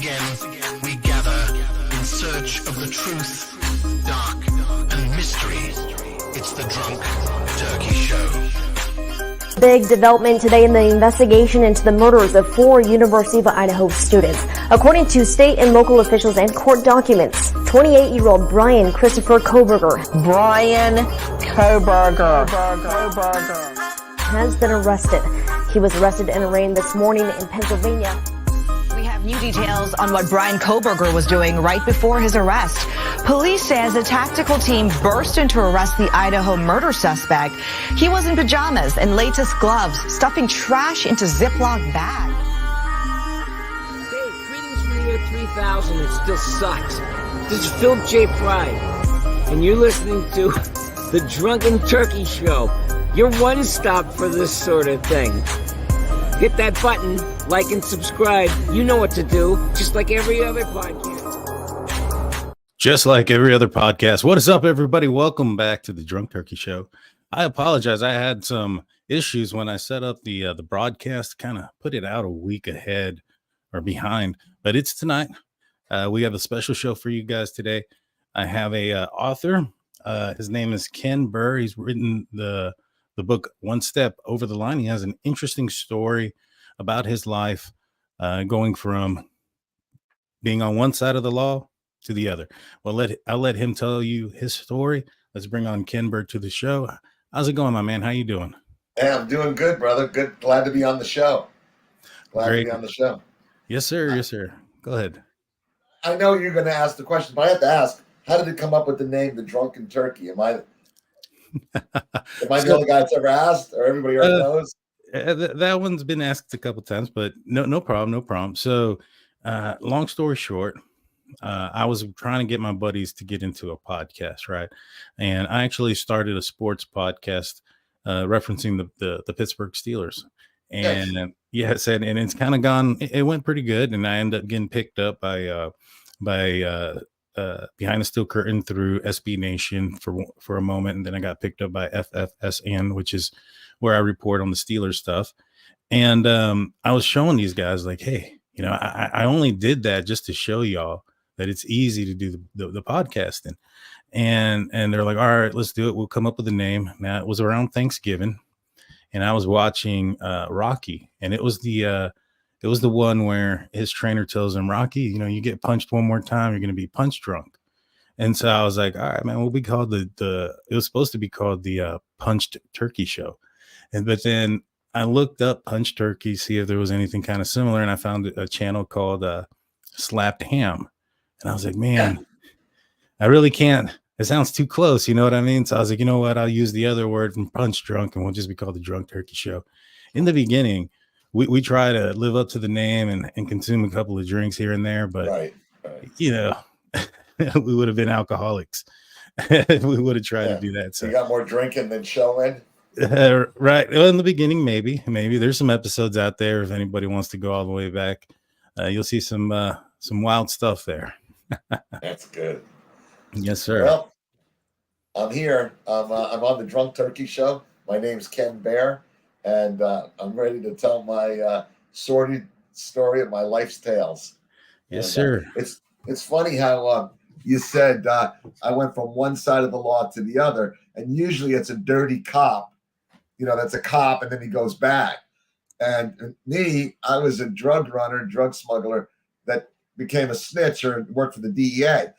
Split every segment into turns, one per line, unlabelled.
again, we gather in search of the truth, dark, and mystery. It's the Drunk Turkey Show.
Big development today in the investigation into the murders of 4 University of Idaho students. According to state and local officials and court documents, 28-year-old Brian Christopher Kohberger has been arrested. He was arrested and arraigned this morning in Pennsylvania.
We have new details on what Brian Kohberger was doing right before his arrest. Police says a tactical team burst in to arrest the Idaho murder suspect. He was in pajamas and latest gloves, stuffing trash into Ziploc bags.
Hey, greetings from the year 3000. It still sucks. This is Phil J. Fry, and you're listening to the Drunken Turkey Show. Your one stop for this sort of thing. Hit that button, like and subscribe. You know what to do, just like every other podcast.
Just like every other podcast. What is up, everybody? Welcome back to the Drunk Turkey Show. I apologize. I had some issues when I set up the broadcast, kind of put it out a week ahead or behind, but it's tonight. We have a special show for you guys today. I have a author. His name is Ken Behr. He's written the book One Step Over the Line. He has an interesting story about his life, going from being on one side of the law to the other. Well, I'll let him tell you his story. Let's bring on Ken Behr to the show. How's it going, my man? How you doing?
Hey, I'm doing good, brother. Good. Glad to be on the show.
Great.
To be on the show.
Yes, sir. Yes, sir. Go ahead.
I know you're going to ask the question, but I have to ask, how did it come up with the name, the Drunken Turkey? Am I the only guy that's ever asked, or everybody already knows?
That one's been asked a couple times, but no problem. So, long story short, I was trying to get my buddies to get into a podcast, right? And I actually started a sports podcast referencing the Pittsburgh Steelers. And
Yes.
Yes, and it's kind of gone. It went pretty good, and I ended up getting picked up by Behind the Steel Curtain through SB Nation for a moment, and then I got picked up by FFSN, which is where I report on the Steelers stuff. And I was showing these guys like, hey, I only did that just to show y'all that it's easy to do the podcasting. And they're like, all right, let's do it. We'll come up with a name. Now, it was around Thanksgiving, and I was watching Rocky, and it was the one where his trainer tells him, Rocky, you get punched one more time, you're going to be punch drunk. And so I was like, all right, man, we'll be called it was supposed to be called the Punched Turkey Show. But then I looked up Punch Turkey, see if there was anything kind of similar. And I found a channel called Slapped Ham. And I was like, man, I really can't. It sounds too close. You know what I mean? So I was like, you know what? I'll use the other word from Punch Drunk, and we'll just be called the Drunk Turkey Show. In the beginning, we try to live up to the name and consume a couple of drinks here and there, but
Right.
we would have been alcoholics. We would have tried to do that. So
You got more drinking than showing.
right. Well, in the beginning, maybe there's some episodes out there. If anybody wants to go all the way back, you'll see some wild stuff there.
That's good.
Yes, sir.
Well, I'm here. I'm on the Drunk Turkey Show. My name's Ken Behr, and I'm ready to tell my sordid story of my life's tales.
Yes,
And,
sir.
It's funny how you said I went from one side of the law to the other, and usually it's a dirty cop. That's a cop, and then he goes back. And me, I was a drug runner, drug smuggler that became a snitch or worked for the DEA.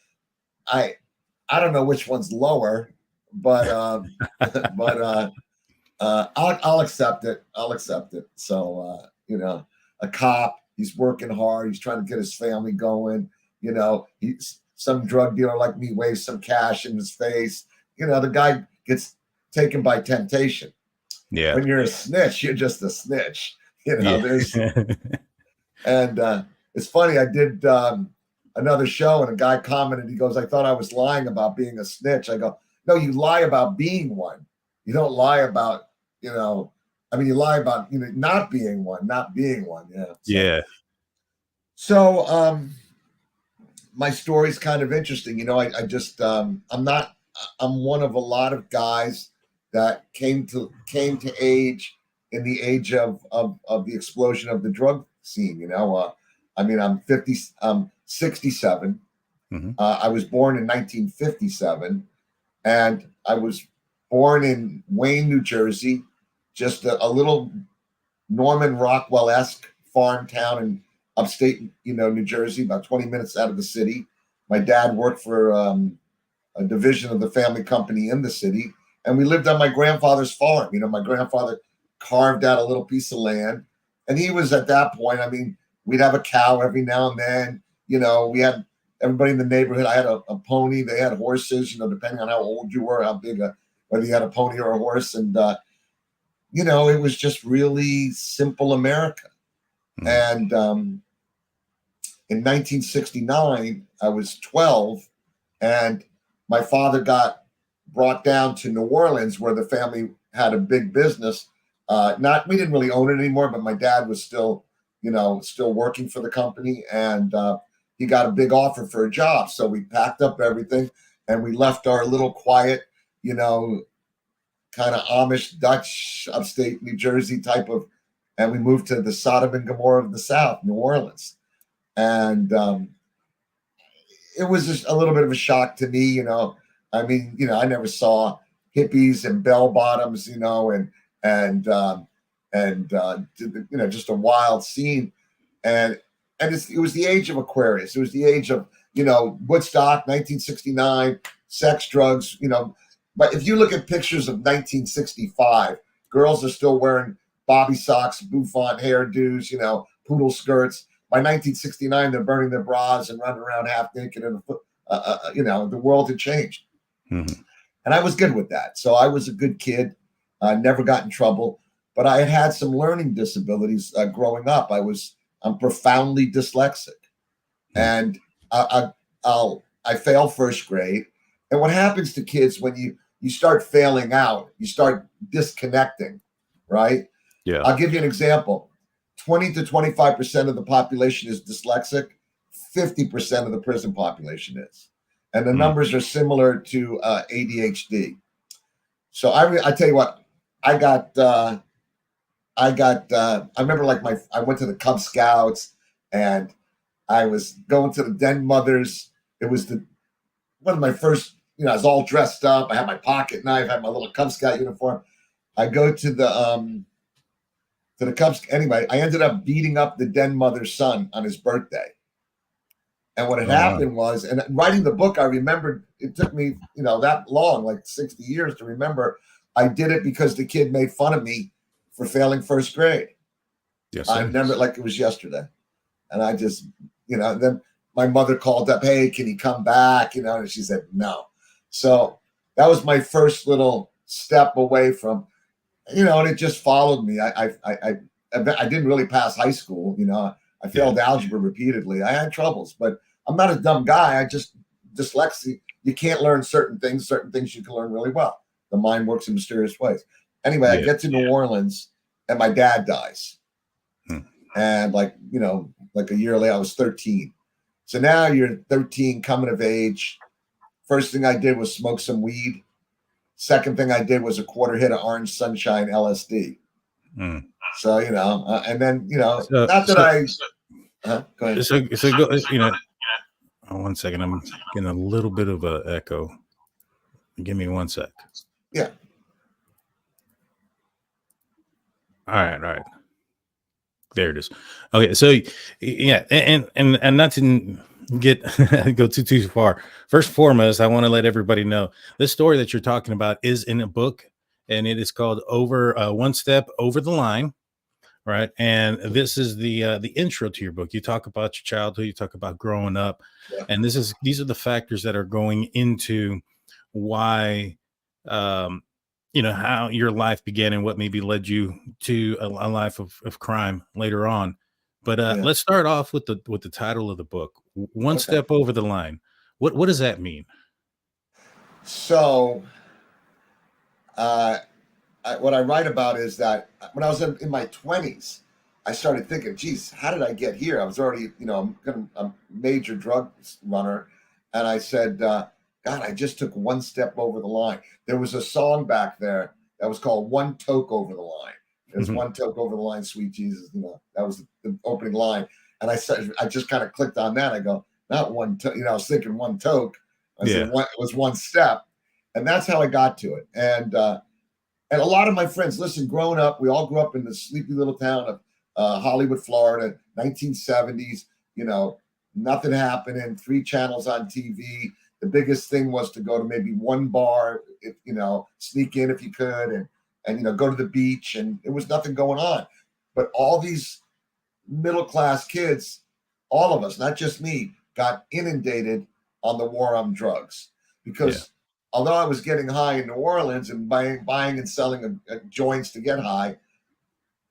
I don't know which one's lower, but I'll accept it. I'll accept it. So a cop, he's working hard. He's trying to get his family going. He's some drug dealer like me waves some cash in his face. The guy gets taken by temptation.
Yeah.
When you're a snitch, you're just a snitch. There's and it's funny. I did another show, and a guy commented. He goes, "I thought I was lying about being a snitch." I go, "No, you lie about being one. You don't lie about you lie about not being one, Yeah.
Yeah.
So my story's kind of interesting. I just I'm one of a lot of guys that came to age in the age of the explosion of the drug scene. I mean, I'm 67.
Mm-hmm.
I was born in 1957, and I was born in Wayne, New Jersey, just a little Norman Rockwell-esque farm town in upstate, New Jersey, about 20 minutes out of the city. My dad worked for a division of the family company in the city, and we lived on my grandfather's farm. My grandfather carved out a little piece of land, and he was at that point, I mean, we'd have a cow every now and then. We had everybody in the neighborhood. I had a pony. They had horses, depending on how old you were, how big, whether you had a pony or a horse. And, it was just really simple America. Mm-hmm. And in 1969, I was 12, and my father got brought down to New Orleans, where the family had a big business. We didn't really own it anymore, but my dad was still working for the company, and he got a big offer for a job. So we packed up everything and we left our little quiet, kind of Amish Dutch upstate New Jersey and we moved to the Sodom and Gomorrah of the South, New Orleans. And it was just a little bit of a shock to me, I mean, I never saw hippies and bell bottoms, and just a wild scene. And it was the age of Aquarius. It was the age of, Woodstock, 1969, sex, drugs, But if you look at pictures of 1965, girls are still wearing bobby socks, bouffant hairdos, poodle skirts. By 1969, they're burning their bras and running around half naked. And, the world had changed.
Mm-hmm.
And I was good with that. So I was a good kid. I never got in trouble. But I had some learning disabilities growing up. I'm profoundly dyslexic. And I failed first grade. And what happens to kids when you start failing out, you start disconnecting, right?
Yeah.
I'll give you an example. 20 to 25% of the population is dyslexic. 50% of the prison population is. And the numbers are similar to ADHD. So I tell you what, I remember I went to the Cub Scouts, and I was going to the den mothers. It was one of my first, I was all dressed up. I had my pocket knife, I had my little Cub Scout uniform. I go to the Cubs. Anyway, I ended up beating up the den mother's son on his birthday. And what had happened was, and writing the book, I remembered it took me, that long, like 60 years to remember. I did it because the kid made fun of me for failing first grade.
Yes,
I remember it like it was yesterday. And I just, then my mother called up, hey, can he come back? And she said, no. So that was my first little step away from, and it just followed me. I didn't really pass high school. I failed algebra repeatedly. I had troubles, but I'm not a dumb guy. I just dyslexia. You can't learn certain things. Certain things you can learn really well. The mind works in mysterious ways. Anyway, I get to New Orleans, and my dad dies. And like a year later, I was 13. So now you're 13, coming of age. First thing I did was smoke some weed. Second thing I did was a quarter hit of Orange Sunshine LSD. So, and then, not that go ahead.
So one second. I'm getting a little bit of an echo. Give me 1 sec.
Yeah.
All right. There it is. Okay. So yeah. And not to go too far. First and foremost, I want to let everybody know this story that you're talking about is in a book, and it is called One Step Over the Line. Right. And this is the intro to your book. You talk about your childhood, you talk about growing up, and these are the factors that are going into why, how your life began and what maybe led you to a life of crime later on. But let's start off with the title of the book, One Step Over the Line. What does that mean?
So, what I write about is that when I was in my 20s, I started thinking, geez, how did I get here? I was already, I'm a major drug runner. And I said, God, I just took one step over the line. There was a song back there that was called One Toke Over the Line. There's one toke over the line, sweet Jesus. That was the opening line. And I just kind of clicked on that. I go, not one, I was thinking one toke. I said, it was one step. And that's how I got to it. And a lot of my friends, listen, growing up, we all grew up in the sleepy little town of Hollywood, Florida, 1970s, nothing happening, 3 channels on TV. The biggest thing was to go to maybe one bar, if, sneak in if you could, and go to the beach, and there was nothing going on. But all these middle-class kids, all of us, not just me, got inundated on the war on drugs. Because although I was getting high in New Orleans and buying and selling joints to get high,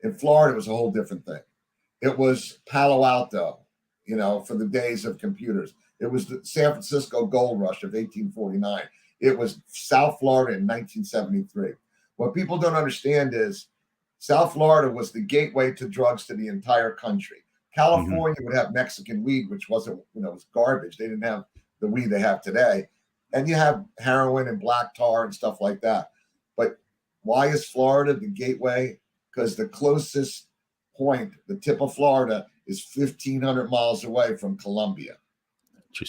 in Florida it was a whole different thing. It was Palo Alto, for the days of computers. It was the San Francisco gold rush of 1849. It was South Florida in 1973. What people don't understand is South Florida was the gateway to drugs to the entire country. California would have Mexican weed, which wasn't, was garbage. They didn't have the weed they have today. And you have heroin and black tar and stuff like that. But why is Florida the gateway? Because the closest point, the tip of Florida, is 1,500 miles away from Colombia.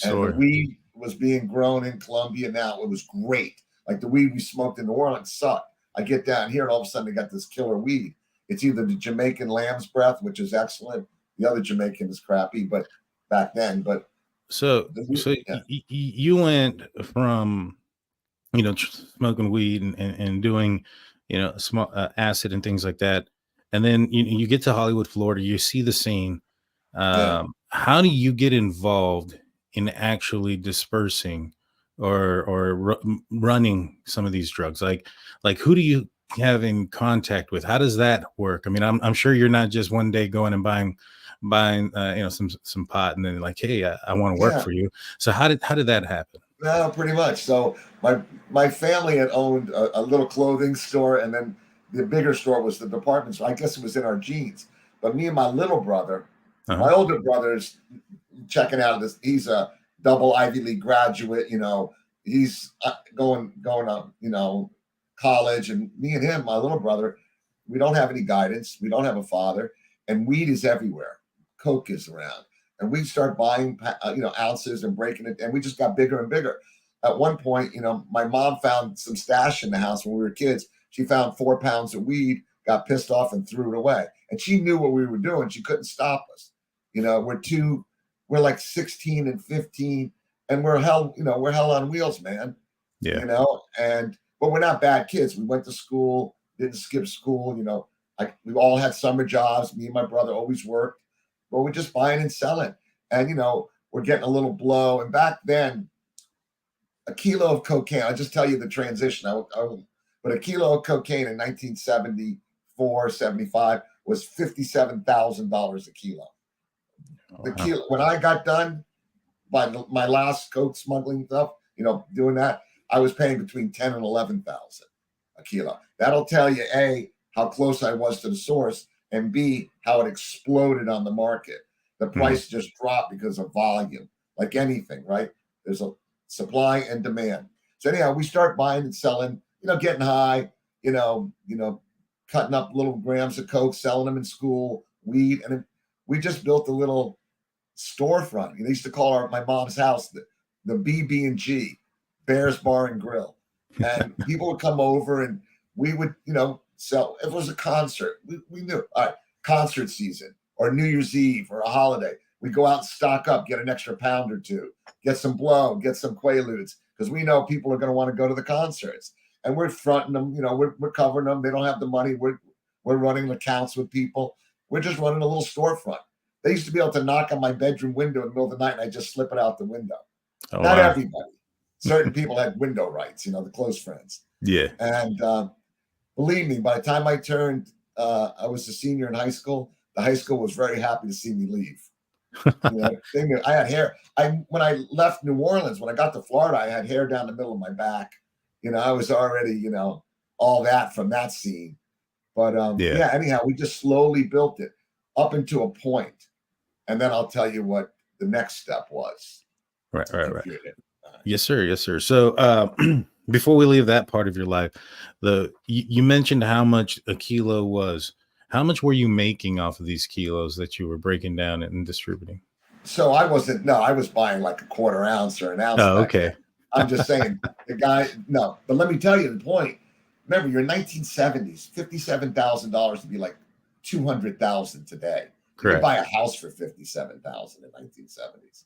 And the weed was being grown in Colombia now. It was great. Like the weed we smoked in New Orleans sucked. I get down here and all of a sudden they got this killer weed. It's either the Jamaican lamb's breath, which is excellent. The other Jamaican is crappy, but back then. But
you went from, smoking weed and doing, small acid and things like that. And then you get to Hollywood, Florida, you see the scene. How do you get involved in actually dispersing or running some of these drugs? Like who do you have in contact with? How does that work? I mean, I'm sure you're not just one day going and buying some pot and then like, hey, I want to work for you. So how did that happen?
No, pretty much. So my family had owned a little clothing store, and then the bigger store was the department store. I guess it was in our genes. But me and my little brother, my older brother's checking out of this. He's a double Ivy League graduate. He's going up, college. And me and him, my little brother, we don't have any guidance. We don't have a father, and weed is everywhere. Coke is around, and we start buying, ounces and breaking it, and we just got bigger and bigger. At one point, my mom found some stash in the house when we were kids. She found 4 pounds of weed, got pissed off, and threw it away. And she knew what we were doing. She couldn't stop us. We're like 16 and 15, and we're hell on wheels, man.
Yeah.
But we're not bad kids. We went to school, didn't skip school. We all had summer jobs. Me and my brother always worked, but we're just buying and selling. And, we're getting a little blow. And back then, a kilo of cocaine, I'll just tell you the transition. But a kilo of cocaine in 1974, 75 was $57,000 a kilo. Kilo, when I got done by my last coke smuggling stuff, doing that, I was paying between 10 and 11,000 a kilo. That'll tell you, A, how close I was to the source, and B, how it exploded on the market. The price just dropped because of volume, like anything, right? There's a supply and demand. So anyhow, we start buying and selling, getting high, cutting up little grams of coke, selling them in school, weed, and we just built a little storefront. They used to call my mom's house the BB&G, Behr's Bar and Grill, and people would come over and we would, sell. If it was a concert, we knew, all right, concert season or New Year's Eve or a holiday, we go out and stock up, get an extra pound or two, get some blow, get some Quaaludes, because we know people are going to want to go to the concerts. And we're fronting them, we're covering them. They don't have the money. We're running accounts with people. We're just running a little storefront. They used to be able to knock on my bedroom window in the middle of the night, and I just slip it out the window.
Oh,
Not
wow.
everybody. Certain people had window rights, the close friends.
Yeah.
And believe me, by the time I turned, I was a senior in high school. The high school was very happy to see me leave. I had hair. When I left New Orleans, when I got to Florida, I had hair down the middle of my back. I was already, all that from that scene. But anyhow, we just slowly built it up into a point. And then I'll tell you what the next step was.
Right. Yes, sir. So before we leave that part of your life, you mentioned how much a kilo was. How much were you making off of these kilos that you were breaking down and distributing?
So I was buying like a quarter ounce or an ounce.
Oh,
back
okay.
then. I'm just saying the guy, no, but let me tell you the point. Remember, you're 1970s, $57,000 to be like 200,000 today. You could buy a house for 57,000 in 1970s.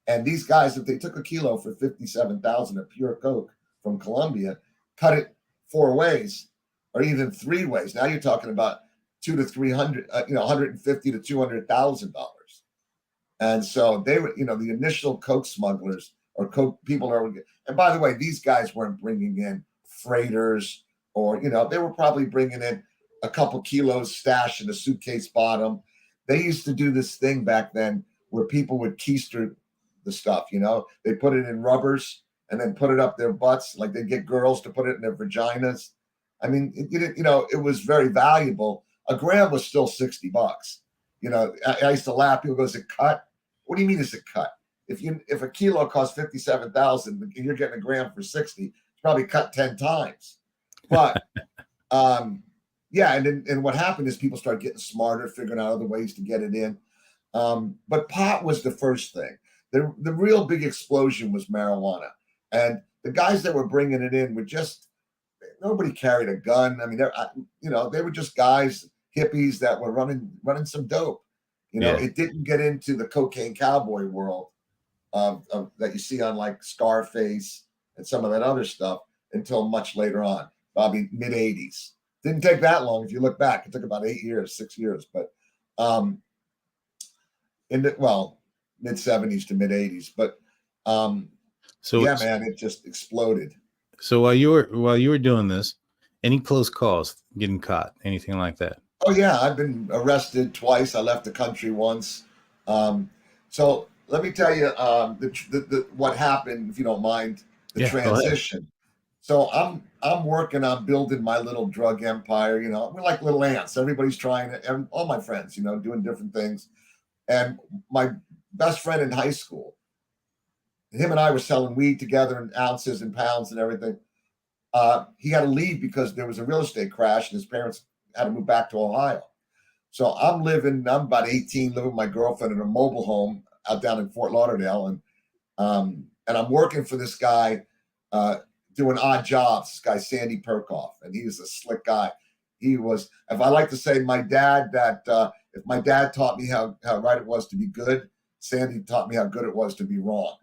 And these guys, if they took a kilo for 57,000 of pure coke from Colombia, cut it 4 ways or even 3 ways. Now you're talking about 200 to 300, $150 to $200,000. And so they were, the initial coke smugglers or coke people are. And by the way, these guys weren't bringing in freighters or, they were probably bringing in a couple kilos stashed in a suitcase bottom. They used to do this thing back then where people would keister the stuff, they put it in rubbers and then put it up their butts. Like they get girls to put it in their vaginas. I mean, it was very valuable. A gram was still $60. I used to laugh. People go, "Is it cut?" What do you mean, is it cut? If a kilo costs 57,000 and you're getting a gram for 60, it's probably cut 10 times. But yeah, and what happened is people started getting smarter, figuring out other ways to get it in. But pot was the first thing. The real big explosion was marijuana, and the guys that were bringing it in were just nobody carried a gun. I mean, they were just guys, hippies that were running some dope. It didn't get into the cocaine cowboy world that you see on like Scarface and some of that other stuff until much later on, probably mid 80s. Didn't take that long. If you look back, it took about 6 years, but mid 70s to mid 80s. But man, it just exploded.
So while you were doing this, any close calls, getting caught, anything like that?
Oh yeah, I've been arrested twice. I left the country once. So let me tell you what happened, if you don't mind, the transition. So I'm working on building my little drug empire. We're like little ants. Everybody's trying it. And all my friends, doing different things. And my best friend in high school, him and I were selling weed together in ounces and pounds and everything. He had to leave because there was a real estate crash and his parents had to move back to Ohio. So I'm about 18, living with my girlfriend in a mobile home out down in Fort Lauderdale. And I'm working for this guy doing odd jobs, this guy, Sandy Perkoff. And he was a slick guy. He was, if I like to say my dad, if my dad taught me how right it was to be good, Sandy taught me how good it was to be wrong.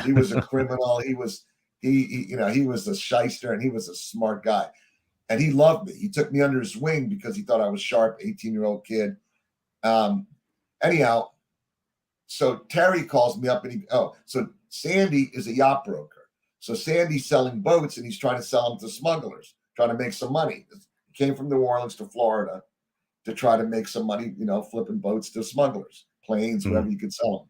He was a criminal. He was a shyster, and he was a smart guy. And he loved me. He took me under his wing because he thought I was sharp, 18-year-old kid. Anyhow, so Terry calls me up so Sandy is a yacht broker. So Sandy's selling boats and he's trying to sell them to smugglers, trying to make some money. He came from New Orleans to Florida to try to make some money, flipping boats to smugglers, planes, wherever you could sell them.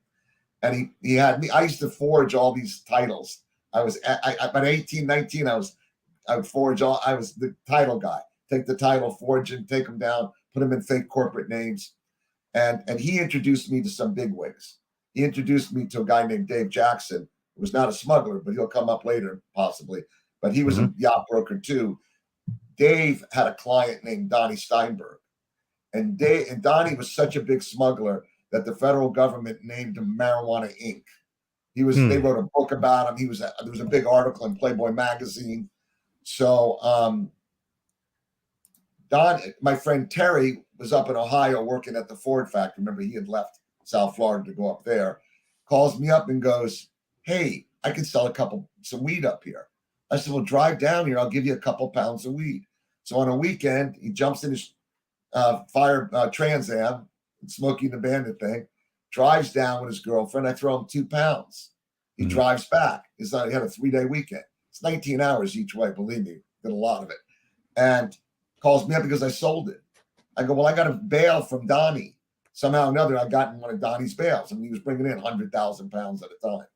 And he had me. I used to forge all these titles. I was about 18, 19. I would forge I was the title guy. Take the title, forge and take them down, put them in fake corporate names. And he introduced me to some bigwigs. He introduced me to a guy named Dave Jackson, who was not a smuggler, but he'll come up later, possibly. But he was a yacht broker too. Dave had a client named Donnie Steinberg. And Donnie was such a big smuggler that the federal government named him Marijuana Inc. They wrote a book about him. There was a big article in Playboy magazine. So my friend Terry was up in Ohio working at the Ford factory. Remember, he had left South Florida to go up there. Calls me up and goes, "Hey, I can sell some weed up here." I said, "Well, drive down here. I'll give you a couple pounds of weed." So on a weekend, he jumps in his Trans Am, Smokey the Bandit thing, drives down with his girlfriend. I throw him 2 pounds. He drives back. He had a 3-day weekend. It's 19 hours each way. Believe me, did a lot of it. And calls me up because I sold it. I go, "Well, I got a bail from Donnie. Somehow or another, I got in one of Donnie's bails. I mean, he was bringing in 100,000 pounds at a time.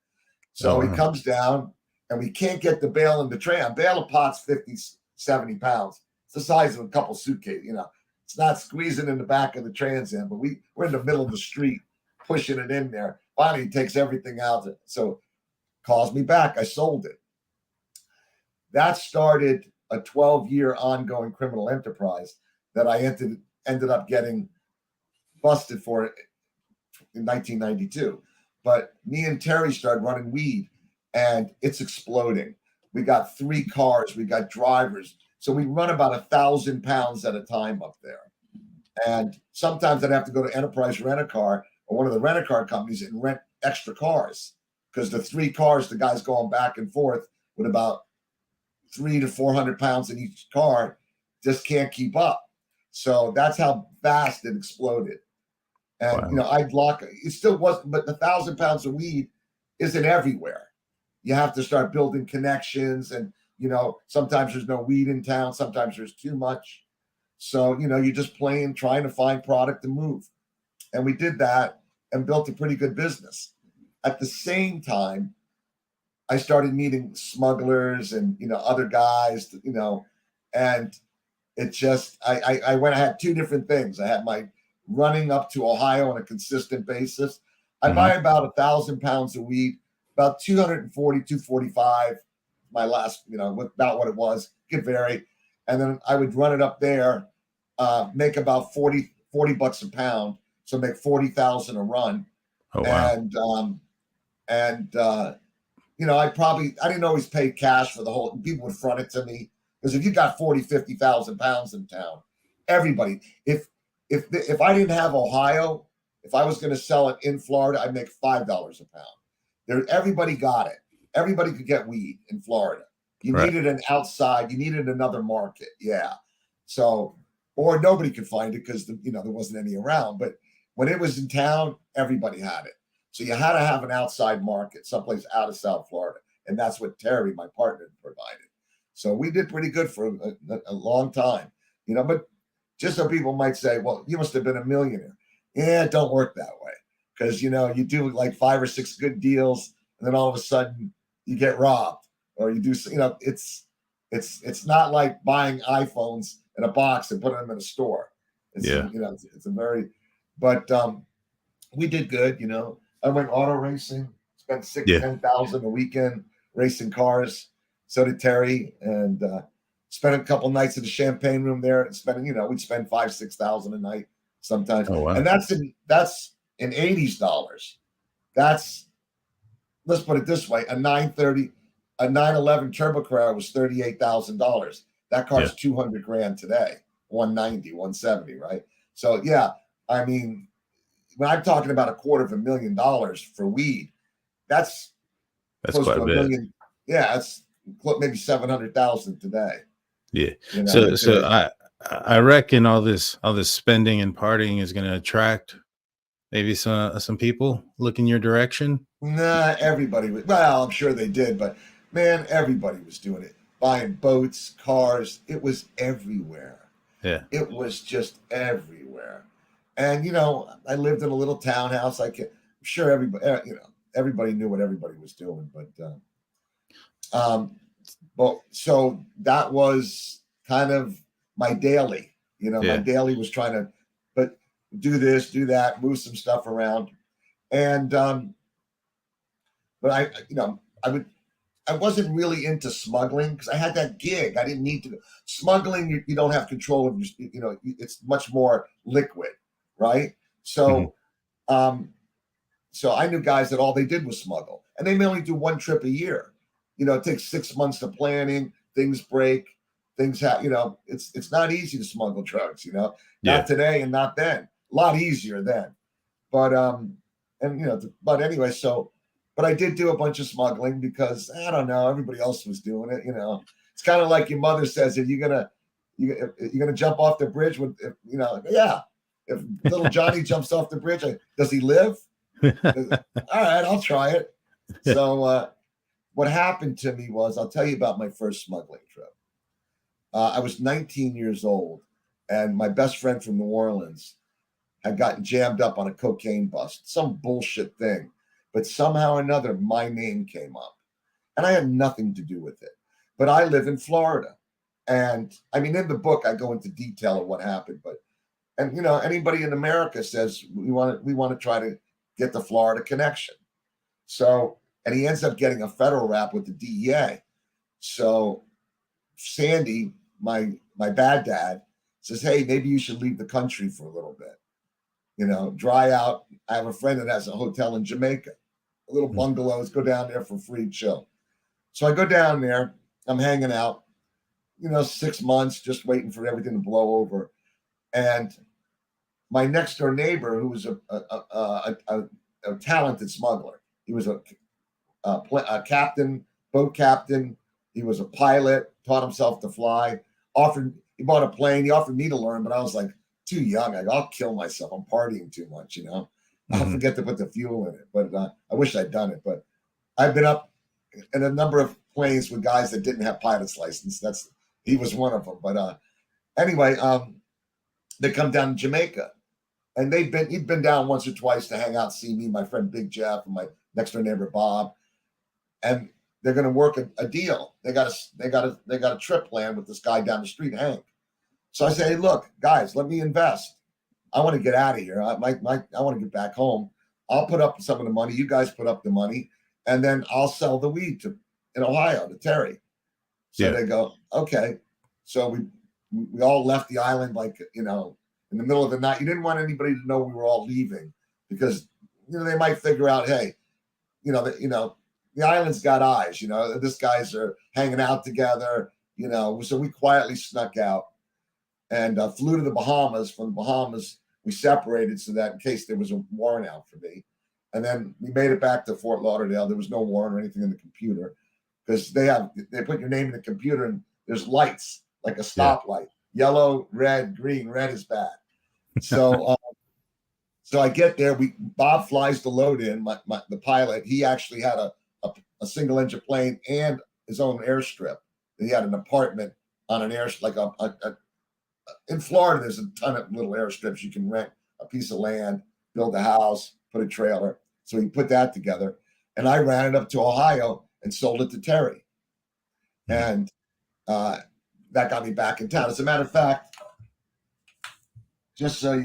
So he comes down, and we can't get the bail in the tray. A bale of pot's 50, 70 pounds. It's the size of a couple suitcases. It's not squeezing in the back of the Trans Am, but we're in the middle of the street pushing it in there. Finally, he takes everything out. So calls me back. I sold it. That started a 12-year ongoing criminal enterprise that I ended up getting busted for it in 1992. But me and Terry started running weed, and it's exploding. We got 3 cars, we got drivers. So we run about 1,000 pounds at a time up there. And sometimes I'd have to go to Enterprise Rent-A-Car or one of the rent-a-car companies and rent extra cars, because the 3 cars, the guys going back and forth with about 300 to 400 pounds in each car, just can't keep up. So that's how fast it exploded. And,
Wow.
I'd lock it. Still wasn't, but the 1,000 pounds of weed isn't everywhere. You have to start building connections, and, sometimes there's no weed in town. Sometimes there's too much. So, you're just trying to find product to move. And we did that and built a pretty good business. At the same time, I started meeting smugglers and, other guys, and it just, I had 2 different things. I had my running up to Ohio on a consistent basis. I buy about 1,000 pounds of weed, about 240, 245, my last, about what it was, could vary. And then I would run it up there, make about 40 bucks a pound. So make 40,000 a run.
Oh, wow.
And I didn't always pay cash for the whole, people would front it to me. Because if you got 40, 50,000 pounds in town, everybody, if I didn't have Ohio, if I was going to sell it in Florida, I'd make $5 a pound. Everybody got it. Everybody could get weed in Florida. You needed an outside, you needed another market. Yeah. So, or nobody could find it because, there wasn't any around. But when it was in town, everybody had it. So you had to have an outside market, someplace out of South Florida. And that's what Terry, my partner, provided. So we did pretty good for a long time, but just so people might say, well, you must have been a millionaire. Yeah, it don't work that way. Because, you do like 5 or 6 good deals, and then all of a sudden you get robbed, or you do, it's not like buying iPhones in a box and putting them in a store. It's, it's a very, but we did good, I went auto racing, spent 10,000 a weekend racing cars. So did Terry, and spent a couple nights at the champagne room there, and we'd spend 5,000-6,000 a night sometimes.
Oh, wow.
And that's in 80s dollars. Let's put it this way: a 911 Turbo Carrera was $38,000. That car's $200,000 today, 190, 170, right? So yeah, I mean, when I'm talking about $250,000 for weed, that's close
quite
to
a
$1
bit.
million. Yeah, that's maybe 700,000 today.
Yeah. So I reckon all this spending and partying is going to attract maybe some people looking your direction.
Nah, everybody was. Well, I'm sure they did, but man, everybody was doing it. Buying boats, cars. It was everywhere.
Yeah.
It was just everywhere. And I lived in a little townhouse. I'm sure everybody knew what everybody was doing, but so that was kind of my daily. My daily was trying to, but do this, do that, move some stuff around, and but I wasn't really into smuggling because I had that gig. I didn't need to. Smuggling, you don't have control of your, it's much more liquid, right? So, so I knew guys that all they did was smuggle, and they may only do 1 trip a year. It takes 6 months to planning. Things break. Things happen. It's not easy to smuggle drugs. Not today and not then. A lot easier then. But but anyway, but I did do a bunch of smuggling because I don't know, everybody else was doing it. It's kind of like your mother says, if you're gonna jump off the bridge with, if little Johnny jumps off the bridge, does he live? All right, I'll try it. So what happened to me was, I'll tell you about my first smuggling trip. I was 19 years old, and my best friend from New Orleans had gotten jammed up on a cocaine bust, some bullshit thing. But somehow or another, my name came up, and I had nothing to do with it. But I live in Florida, and I mean, in the book, I go into detail of what happened. But anybody in America says we want to try to get the Florida connection. So, and he ends up getting a federal rap with the DEA. So Sandy, my bad dad, says, hey, maybe you should leave the country for a little bit. You know, dry out. I have a friend that has a hotel in Jamaica, a little bungalows, go down there for free, chill. So I go down there, I'm hanging out, 6 months, just waiting for everything to blow over. And my next door neighbor, who was a talented smuggler, he was a captain, boat captain. He was a pilot, taught himself to fly. He bought a plane. He offered me to learn, but I was like too young. I'll kill myself. I'm partying too much, I'll forget to put the fuel in it. But I wish I'd done it. But I've been up in a number of planes with guys that didn't have pilot's license. He was one of them. But anyway, they come down to Jamaica, and he'd been down once or twice to hang out, see me, my friend Big Jeff, and my next door neighbor Bob, and they're going to work a deal. They got a trip plan with this guy down the street, Hank. So I say, hey, look, guys, let me invest. I want to get out of here. I want to get back home. I'll put up some of the money. You guys put up the money, and then I'll sell the weed in Ohio to Terry. So they go, okay. So we all left the island in the middle of the night. You didn't want anybody to know we were all leaving because they might figure out, hey, the island's got eyes. This guys are hanging out together. So we quietly snuck out and flew to the Bahamas. From the Bahamas, we separated so that in case there was a warrant out for me. And then we made it back to Fort Lauderdale. There was no warrant or anything in the computer because they put your name in the computer and there's lights like a stoplight, yellow, red, green. Red is bad. So so I get there. Bob flies the load in. The pilot, he actually had a single engine plane and his own airstrip. He had an apartment on an airstrip, in Florida, there's a ton of little airstrips. You can rent a piece of land, build a house, put a trailer. So he put that together. And I ran it up to Ohio and sold it to Terry. And that got me back in town. As a matter of fact, just so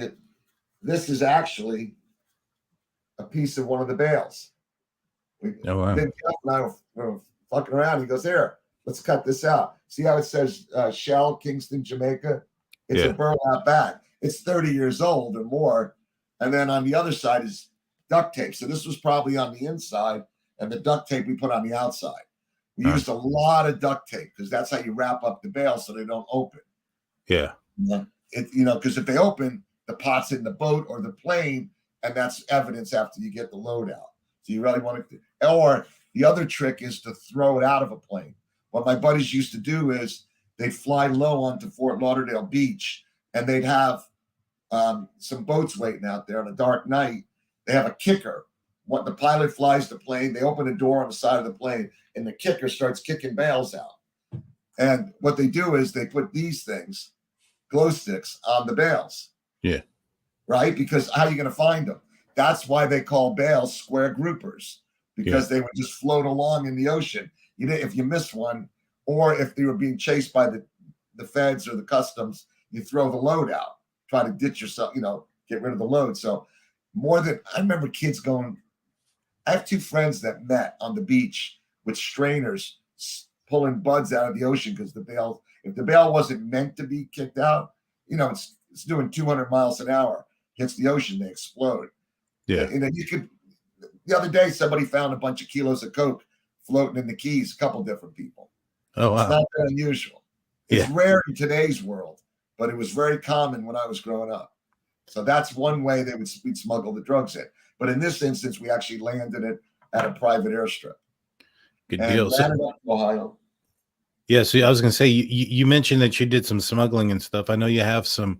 this is actually a piece of one of the bales. Big Jeff and I were fucking around. He goes, here, let's cut this out. See how it says Shell, Kingston, Jamaica? It's a burlap bag. It's 30 years old or more. And then on the other side is duct tape. So this was probably on the inside, and the duct tape we put on the outside. We used a lot of duct tape because that's how you wrap up the bale so they don't open.
Yeah.
Because if they open, the pot's in the boat or the plane, and that's evidence after you get the load out. So you really want to, or the other trick is to throw it out of a plane. What my buddies used to do is they'd fly low onto Fort Lauderdale Beach, and they'd have some boats waiting out there on a dark night. They have a kicker. When the pilot flies the plane, they open a door on the side of the plane, and the kicker starts kicking bales out. And what they do is they put these things, glow sticks, on the bales.
Yeah.
Right? Because how are you going to find them? That's why they call bales square groupers, because they would just float along in the ocean. If you miss one, or if they were being chased by the feds or the customs, you throw the load out, try to ditch yourself, get rid of the load. So I remember kids going, I have two friends that met on the beach with strainers pulling buds out of the ocean because if the bale wasn't meant to be kicked out, it's doing 200 miles an hour, hits the ocean, they explode.
Yeah.
The other day, somebody found a bunch of kilos of coke floating in the Keys, a couple different people.
Oh, wow.
It's not that unusual. It's rare in today's world, but it was very common when I was growing up. So that's one way we'd smuggle the drugs in. But in this instance, we actually landed it at a private airstrip.
Good deal.
Landed up in Ohio.
Yeah, so I was going to say, you mentioned that you did some smuggling and stuff. I know you have some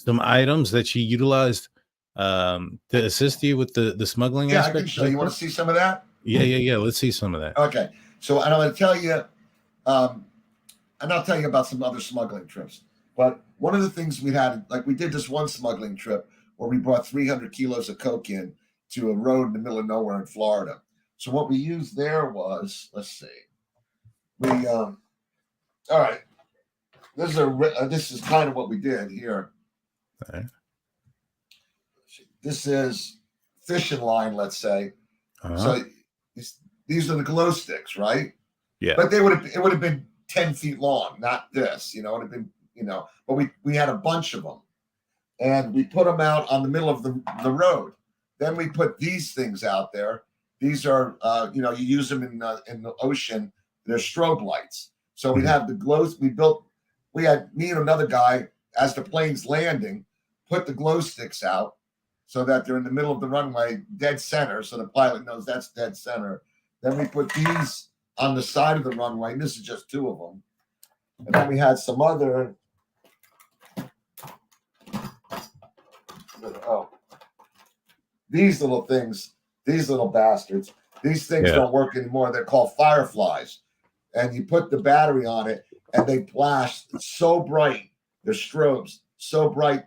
items that you utilized to assist you with the smuggling aspect.
I can show you. You want to see some of that?
Yeah. Let's see some of that.
Okay. So I'm going to tell you, and I'll tell you about some other smuggling trips. But one of the things we had, we did this one smuggling trip where we brought 300 kilos of coke in to a road in the middle of nowhere in Florida. So what we used there was, let's see, all right. This is kind of what we did here.
All right.
This is fishing line, let's say.
Uh-huh.
So these are the glow sticks, right?
Yeah.
But it would have been 10 feet long, not this. It would have been but we had a bunch of them, and we put them out on the middle of the road. Then we put these things out there. These are, you use them in the ocean. They're strobe lights. So we'd have the glows. We had me and another guy, as the plane's landing, put the glow sticks out so that they're in the middle of the runway, dead center, so the pilot knows that's dead center. Then we put these on the side of the runway, and this is just 2 of them. And then we had some other, these little things, these little bastards. These things don't work anymore. They're called fireflies. And you put the battery on it, and they flash so bright. They're strobes, so bright.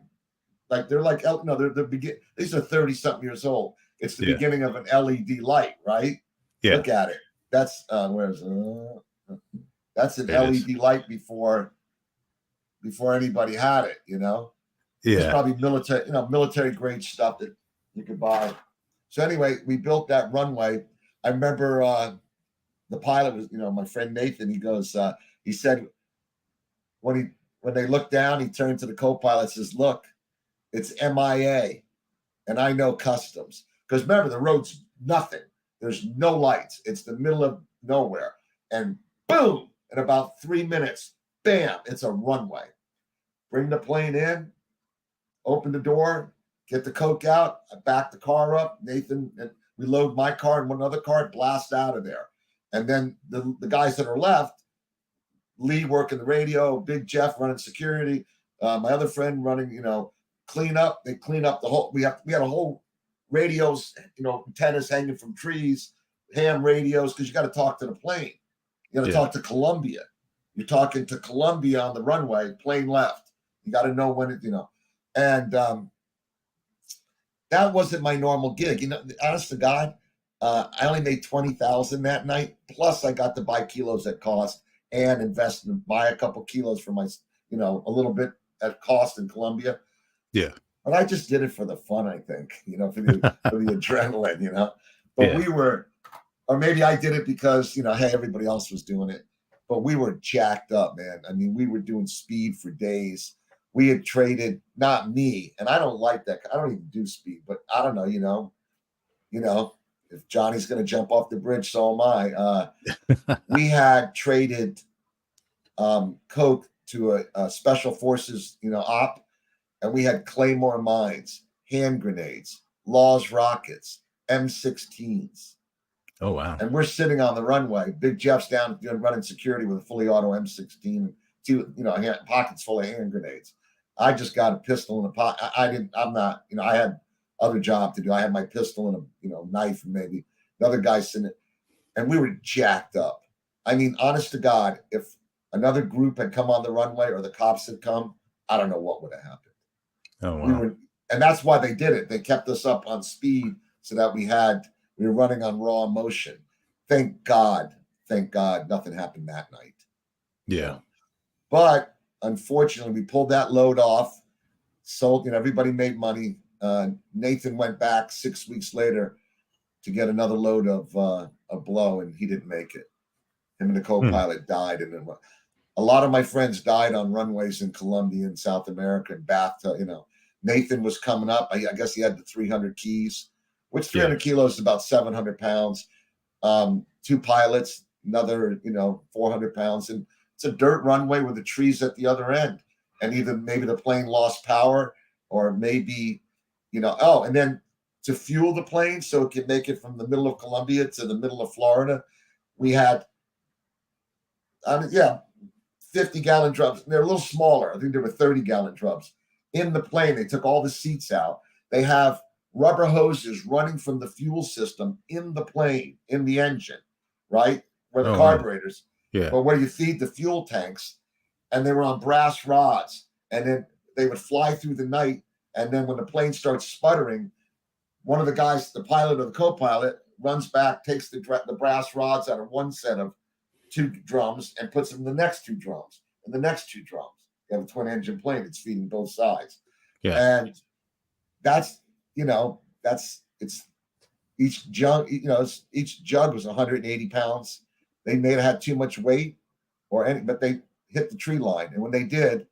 Like they're like, these are 30-something years old. It's the beginning of an LED light, right? Yeah. Look at it. That's that's an LED light before anybody had it, Yeah. It's probably military grade stuff that you could buy. So anyway, we built that runway. I remember the pilot was, my friend Nathan, he said when they looked down, he turned to the co-pilot, says, "Look, it's MIA, and I know customs." Because remember, the road's nothing. There's no lights. It's the middle of nowhere. And boom, in about 3 minutes, bam, it's a runway. Bring the plane in, open the door, get the coke out, I back the car up, Nathan, and we load my car and one other car, blast out of there. And then the guys that are left, Lee working the radio, Big Jeff running security, my other friend running, clean up. They clean up the whole, we had a whole radios, antennas hanging from trees, ham radios, because you got to talk to the plane. You got to talk to Columbia. You're talking to Columbia on the runway, plane left. You got to know when it, and that wasn't my normal gig. Honest to God, I only made $20,000 that night. Plus, I got to buy kilos at cost and invest and buy a couple kilos for my, a little bit at cost in Colombia.
Yeah.
But I just did it for the fun, I think, for the adrenaline, But we were, or maybe I did it because, hey, everybody else was doing it. But we were jacked up, man. I mean, we were doing speed for days. We had traded, not me, and I don't like that. I don't even do speed, but I don't know, if Johnny's going to jump off the bridge, so am I. We had traded coke to a special forces, op, and we had Claymore mines, hand grenades, Laws rockets, M16s.
Oh, wow.
And we're sitting on the runway. Big Jeff's down running security with a fully auto M16 and 2, pockets full of hand grenades. I just got a pistol and a pot. I had other job to do. I had my pistol and a, knife and maybe another guy sitting, and we were jacked up. I mean, honest to God, if another group had come on the runway or the cops had come, I don't know what would have happened.
Oh, wow.
And that's why they did it. They kept us up on speed so that we were running on raw emotion. Thank God, nothing happened that night.
Yeah.
But unfortunately, we pulled that load off, sold, everybody made money. Nathan went back 6 weeks later to get another load of blow, and he didn't make it. Him and the co-pilot died. And then a lot of my friends died on runways in Colombia and South America and BAFTA. Nathan was coming up. I guess he had the 300 keys, which 300 kilos is about 700 pounds. 2 pilots, another, 400 pounds. And it's a dirt runway with the trees at the other end. And either maybe the plane lost power or maybe, and then to fuel the plane so it can make it from the middle of Colombia to the middle of Florida, we had, 50-gallon drums. They're a little smaller. I think they were 30-gallon drums. In the plane, they took all the seats out. They have rubber hoses running from the fuel system in the plane, in the engine, right? Where the carburetors.
Yeah.
But where you feed the fuel tanks. And they were on brass rods. And then they would fly through the night. And then when the plane starts sputtering, one of the guys, the pilot or the co-pilot, runs back, takes the brass rods out of one set of 2 drums and puts them in the next 2 drums and the next 2 drums. You have a twin-engine plane. It's feeding both sides. Yeah. And that's, it's each jug, each jug was 180 pounds. They may have had too much weight but they hit the tree line. And when they did,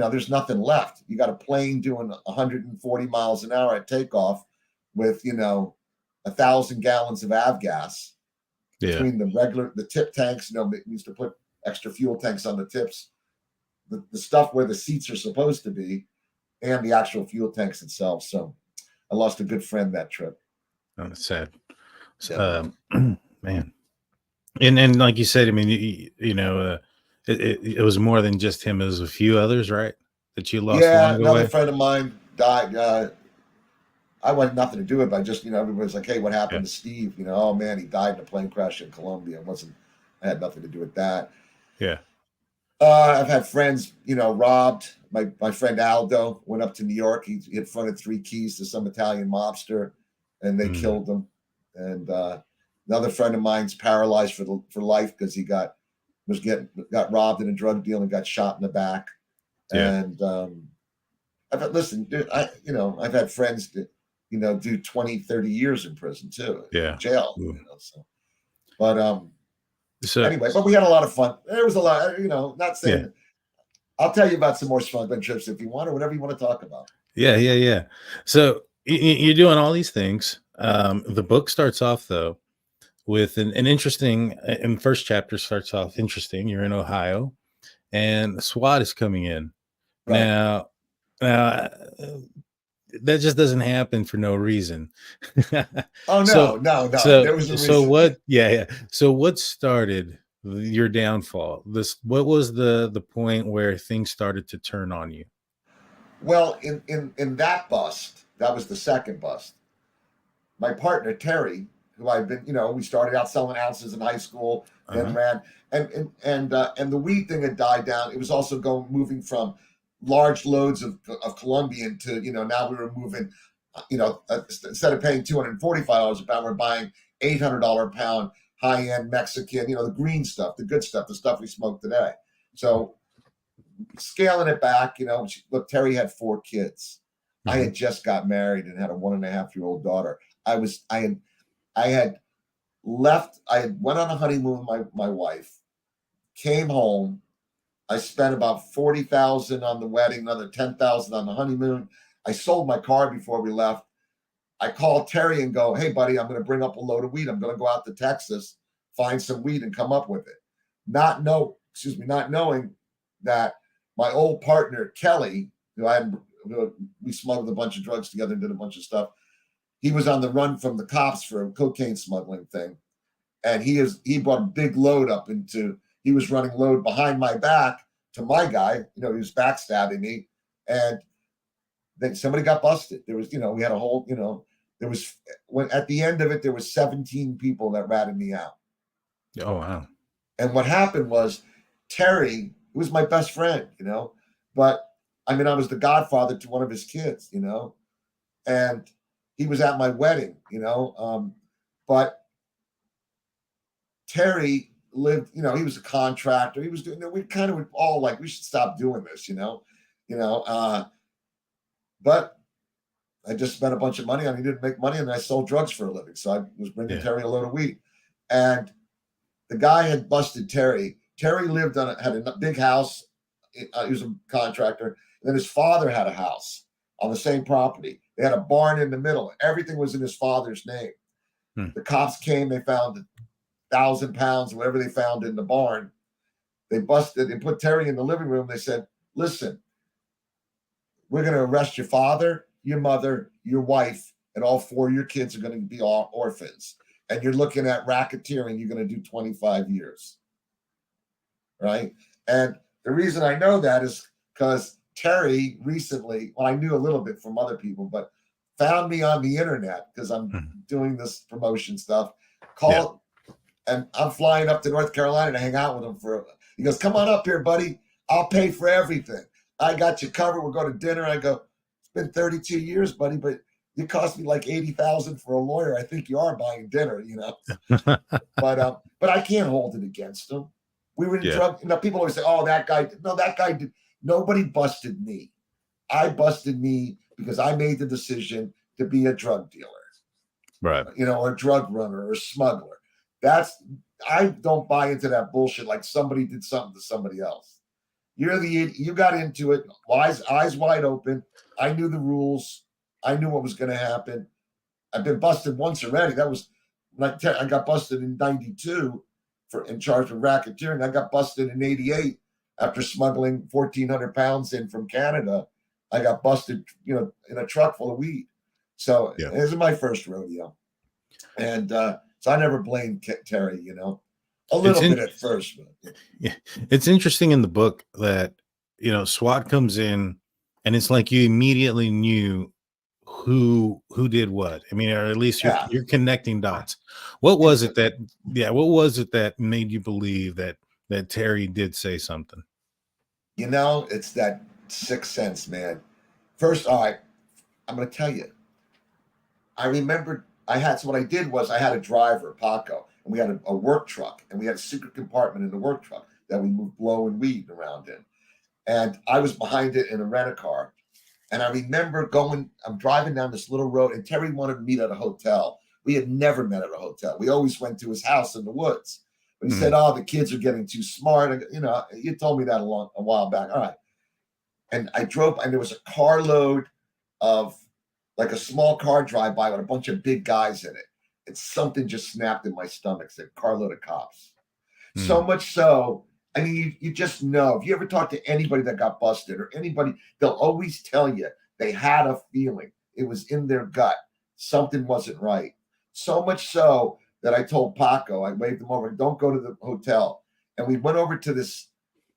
there's nothing left. You got a plane doing 140 miles an hour at takeoff with, 1,000 gallons of avgas between the tip tanks. It needs to put extra fuel tanks on the tips, the stuff where the seats are supposed to be, and the actual fuel tanks itself. So I lost a good friend that trip.
Oh, that's sad. Man. And like you said, I mean, it was more than just him. It was a few others, right? That you lost along the
another
way?
friend of mine died. I had nothing to do with it, but just, everybody's like, hey, what happened to Steve? Oh man, he died in a plane crash in Colombia. I had nothing to do with that.
Yeah.
I've had friends, robbed. My friend Aldo went up to New York. He had fronted 3 keys to some Italian mobster, and they killed him. And another friend of mine's paralyzed for life because he got robbed in a drug deal and got shot in the back.
Yeah.
And I've had friends that do 20, 30 years in prison too.
Yeah.
Jail. So. But
so
anyway, but we had a lot of fun. There was a lot, not saying.
Yeah.
I'll tell you about some more smuggling trips if you want, or whatever you want to talk about.
Yeah. So you're doing all these things. The book starts off though with an interesting, and the first chapter starts off interesting. You're in Ohio, and SWAT is coming in. Right. Now, that just doesn't happen for no reason.
Oh no, no.
There was a reason. So what? Yeah. So what started your downfall? What was the point where things started to turn on you?
Well, in that bust, that was the second bust. My partner Terry, who I've been, we started out selling ounces in high school, then ran, and the weed thing had died down. It was also moving from large loads of Colombian to, now we were moving, instead of paying $245 a pound, we're buying $800 a pound high-end Mexican, the green stuff, the good stuff, the stuff we smoke today. So scaling it back, look, Terry had 4 kids. I had just got married and had a 1.5-year-old daughter. I had went on a honeymoon with my wife, came home. I spent about $40,000 on the wedding, another $10,000 on the honeymoon. I sold my car before we left. I called Terry and go, hey, buddy, I'm going to bring up a load of weed. I'm going to go out to Texas, find some weed and come up with it. Not knowing that my old partner, Kelly, we smuggled a bunch of drugs together and did a bunch of stuff. He was on the run from the cops for a cocaine smuggling thing. And he brought a big load he was running load behind my back to my guy. He was backstabbing me. And then somebody got busted. There was, we had a whole, at the end of it, there was 17 people that ratted me out.
Oh, wow.
And what happened was Terry, who was my best friend, but I was the godfather to one of his kids, and he was at my wedding, but Terry lived, he was a contractor. He was doing, we kind of all like, we should stop doing this, but I just spent a bunch of money on, he didn't make money, and I sold drugs for a living. So I was bringing Terry a load of weed, and the guy had busted Terry. Terry lived had a big house. He was a contractor. And then his father had a house on the same property. They had a barn in the middle. Everything was in his father's name. The cops came. They found 1,000 pounds, whatever they found in the barn. They busted and put Terry in the living room. They said, listen, we're going to arrest your father, your mother, your wife, and all 4 of your kids are going to be all orphans. And you're looking at racketeering. You're going to do 25 years. Right? And the reason I know that is because Terry recently, I knew a little bit from other people, but found me on the internet because I'm doing this promotion stuff. And I'm flying up to North Carolina to hang out with him he goes, come on up here, buddy. I'll pay for everything. I got you covered. We'll go to dinner. I go, it's been 32 years, buddy, but it cost me like $80,000 for a lawyer. I think you are buying dinner, but I can't hold it against him. We were in drug. People always say, "Oh, that guy." No, that guy did. Nobody busted me. I busted me because I made the decision to be a drug dealer,
right?
Or a drug runner or a smuggler. I don't buy into that bullshit. Like somebody did something to somebody else. You got into it, eyes wide open. I knew the rules. I knew what was going to happen. I've been busted once already. That was like I got busted in '92 for in charge of racketeering. I got busted in '88 after smuggling 1,400 pounds in from Canada. I got busted, in a truck full of weed. So this is my first rodeo, and so I never blamed Terry. A little bit at first. But.
Yeah, it's interesting in the book that SWAT comes in, and it's like you immediately knew who did what. I mean, or at least you're connecting dots. What was it that made you believe that Terry did say something?
It's that sixth sense, man. First, all right, I'm going to tell you. I remembered so what I did was I had a driver, Paco, and we had a work truck, and we had a secret compartment in the work truck that we moved blow and weed around in. And I was behind it in a rent-a-car. And I remember I'm driving down this little road, and Terry wanted to meet at a hotel. We had never met at a hotel. We always went to his house in the woods. But he said, "Oh, the kids are getting too smart." You told me that a while back. All right. And I drove, and there was a carload of, like a small car drive by with a bunch of big guys in it. And something just snapped in my stomach, said carload of cops. So much so, I mean, you just know. If you ever talk to anybody that got busted or anybody, they'll always tell you they had a feeling. It was in their gut. Something wasn't right. So much so that I told Paco, I waved him over, don't go to the hotel. And we went over to this,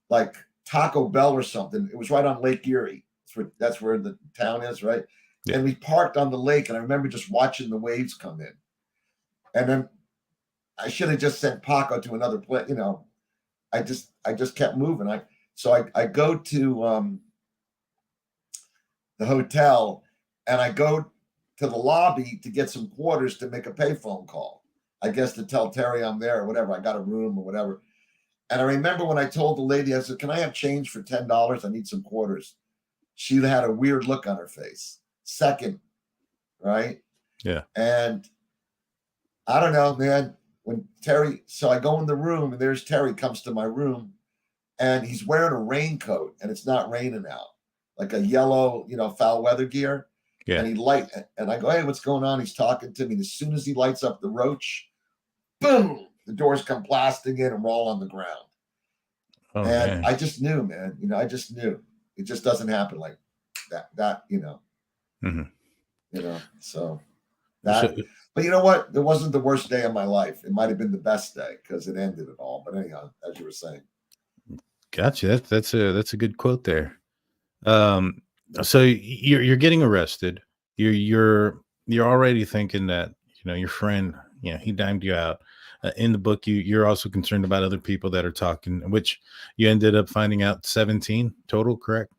like, Taco Bell or something. It was right on Lake Erie. That's where the town is, right? Yeah. And we parked on the lake, and I remember just watching the waves come in. And then I should have just sent Paco to another place, I just kept moving. I go to the hotel, and I go to the lobby to get some quarters to make a payphone call. I guess to tell Terry I'm there or whatever. I got a room or whatever. And I remember when I told the lady, I said, "Can I have change for $10? I need some quarters." She had a weird look on her face. Second, right?
Yeah.
And I don't know, man. So I go in the room, and there's Terry comes to my room, and he's wearing a raincoat, and it's not raining out, like a yellow, foul weather gear.
Yeah.
And I go, "Hey, what's going on?" He's talking to me. And as soon as he lights up the roach, boom, the doors come blasting in, and we're all on the ground. Oh, and man. I just knew, man. I just knew. It just doesn't happen like that. So that. But you know what? It wasn't the worst day of my life. It might have been the best day because it ended it all. But anyhow, as you were saying.
Gotcha. That's a good quote there. So you're getting arrested. You're already thinking that your friend, he dimed you out. In the book, you're also concerned about other people that are talking, which you ended up finding out 17 total, correct?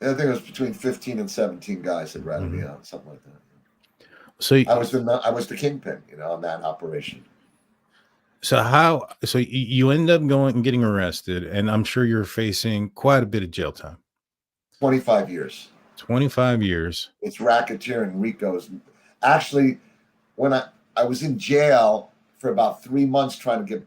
I think it was between 15 and 17 guys that ratted me out, something like that.
So
I was the kingpin, on that operation.
So you end up going and getting arrested, and I'm sure you're facing quite a bit of jail time.
25 years.
25 years.
It's racketeering, RICO's. Actually, when I was in jail for about 3 months trying to get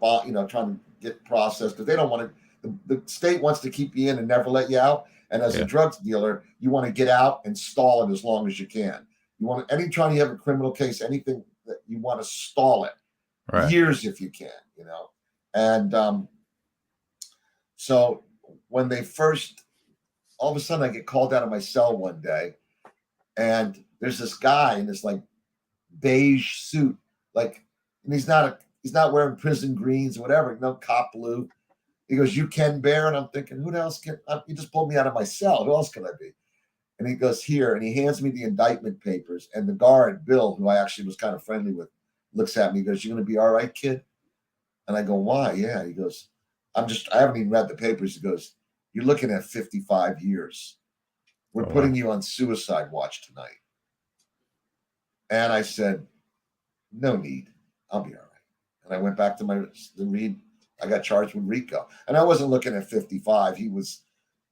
processed, because they don't want to. The state wants to keep you in and never let you out. And as a drugs dealer, you want to get out and stall it as long as you can. You want anytime you have a criminal case, anything that you want to stall it years if you can, And so when they first, all of a sudden I get called out of my cell one day, and there's this guy in this like beige suit, and he's not wearing prison greens or whatever, no cop blue. He goes, "You Ken Behr?" And I'm thinking, who else you just pulled me out of my cell. Who else can I be? And he goes, "Here." And he hands me the indictment papers. And the guard, Bill, who I actually was kind of friendly with, looks at me. He goes, "You going to be all right, kid?" And I go, "Why?" "Yeah." He goes, I haven't even read the papers." He goes, "You're looking at 55 years. We're putting you on suicide watch tonight." And I said, "No need. I'll be all right." And I went back to the read. I got charged with RICO. And I wasn't looking at 55. He was,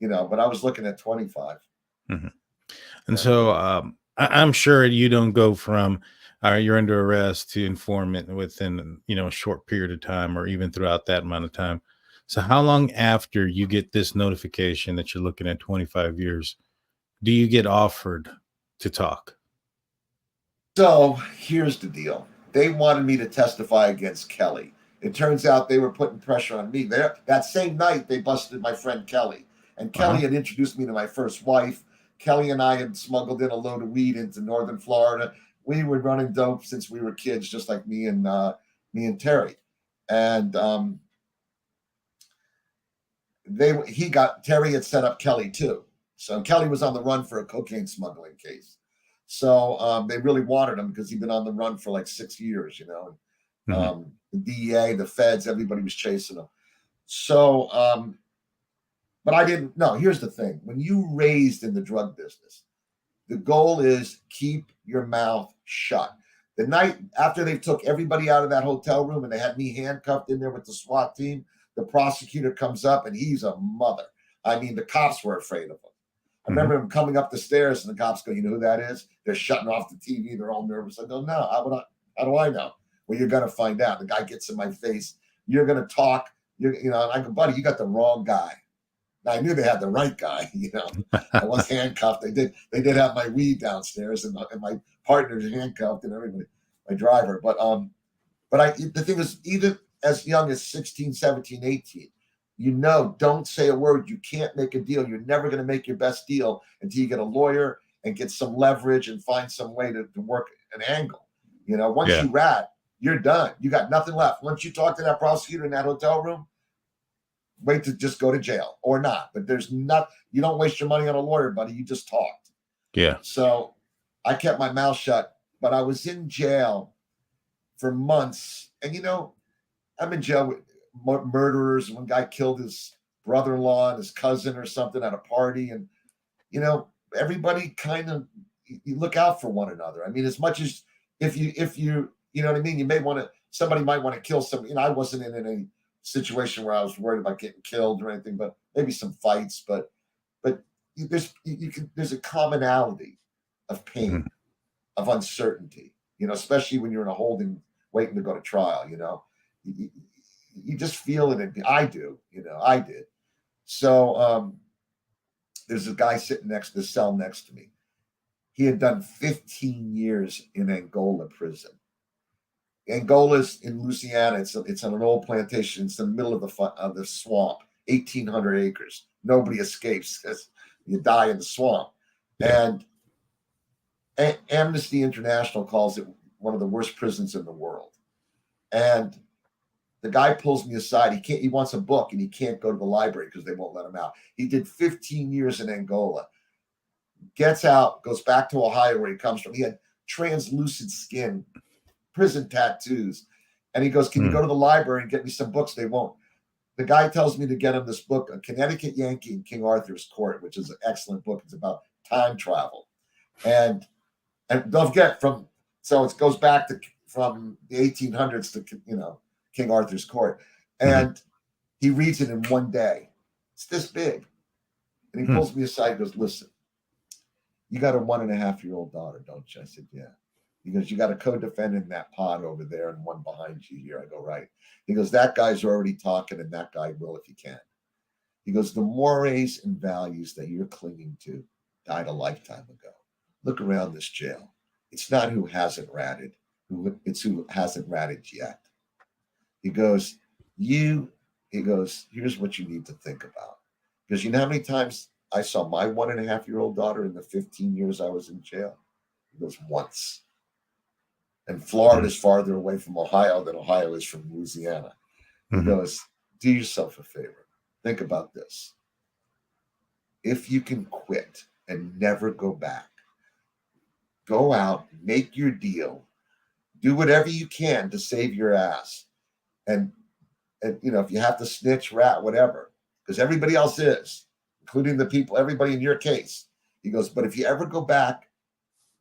but I was looking at 25.
Mm-hmm. And so I'm sure you don't go from, all right, you're under arrest to informant within, a short period of time or even throughout that amount of time. So how long after you get this notification that you're looking at 25 years, do you get offered to talk?
So here's the deal. They wanted me to testify against Kelly. It turns out they were putting pressure on me. That same night, they busted my friend Kelly. And Kelly had introduced me to my first wife. Kelly and I had smuggled in a load of weed into northern Florida. We were running dope since we were kids, just like me and Terry. And Terry had set up Kelly too. So Kelly was on the run for a cocaine smuggling case. So they really wanted him because he'd been on the run for like 6 years, you know. The DEA, the feds, everybody was chasing him. So, but I didn't know. Here's the thing. When you raised in the drug business, the goal is keep your mouth shut. The night after they took everybody out of that hotel room and they had me handcuffed in there with the SWAT team, the prosecutor comes up and he's a mother. I mean, the cops were afraid of him. I remember him coming up the stairs and the cops go, you know who that is? They're shutting off the TV. They're all nervous. I go, no, how do I know? Well, you're going to find out. The guy gets in my face. You're going to talk. And I go, buddy, you got the wrong guy. Now, I knew they had the right guy. I was handcuffed. They did have my weed downstairs and my partner's handcuffed and everybody, my driver. But the thing is, even as young as 16, 17, 18, don't say a word. You can't make a deal. You're never going to make your best deal until you get a lawyer and get some leverage and find some way to work an angle. Once you rat, you're done. You got nothing left. Once you talk to that prosecutor in that hotel room, wait to just go to jail or not. But you don't waste your money on a lawyer, buddy. You just talked.
Yeah.
So I kept my mouth shut, but I was in jail for months. And, I'm in jail with murderers. One guy killed his brother-in-law and his cousin or something at a party. And, everybody kind of, you look out for one another. I mean, as much as if you know what I mean? Somebody might want to kill somebody. I wasn't in any situation where I was worried about getting killed or anything, but maybe some fights. But there's a commonality of pain, of uncertainty, especially when you're in a holding, waiting to go to trial, you just feel it. I do, I did. So there's a guy sitting next to the cell next to me. He had done 15 years in Angola prison. Angola's in Louisiana. It's on an old plantation. It's in the middle of the swamp, 1,800 acres. Nobody escapes because you die in the swamp. And Amnesty International calls it one of the worst prisons in the world. And the guy pulls me aside. He wants a book and he can't go to the library because they won't let him out. He did 15 years in Angola. Gets out, goes back to Ohio where he comes from. He had translucent skin, prison tattoos. And he goes, can you go to the library and get me some books? They won't. The guy tells me to get him this book, A Connecticut Yankee in King Arthur's Court, which is an excellent book. It's about time travel. And don't forget, so it goes back from the 1800s to, King Arthur's Court. And he reads it in one day. It's this big. And he pulls me aside and goes, listen, you got a 1.5-year-old daughter, don't you? I said, yeah. He goes, you got a co-defendant in that pod over there and one behind you here. I go, right. He goes, that guy's already talking and that guy will if he can. He goes, the mores and values that you're clinging to died a lifetime ago. Look around this jail. It's not who hasn't ratted. It's who hasn't ratted yet. He goes, here's what you need to think about. Because you know how many times I saw my 1.5-year-old daughter in the 15 years I was in jail? He goes, once. And Florida's farther away from Ohio than Ohio is from Louisiana. He goes, do yourself a favor. Think about this. If you can quit and never go back, go out, make your deal, do whatever you can to save your ass. And if you have to snitch, rat, whatever, because everybody else is, including the people, everybody in your case. He goes, but if you ever go back,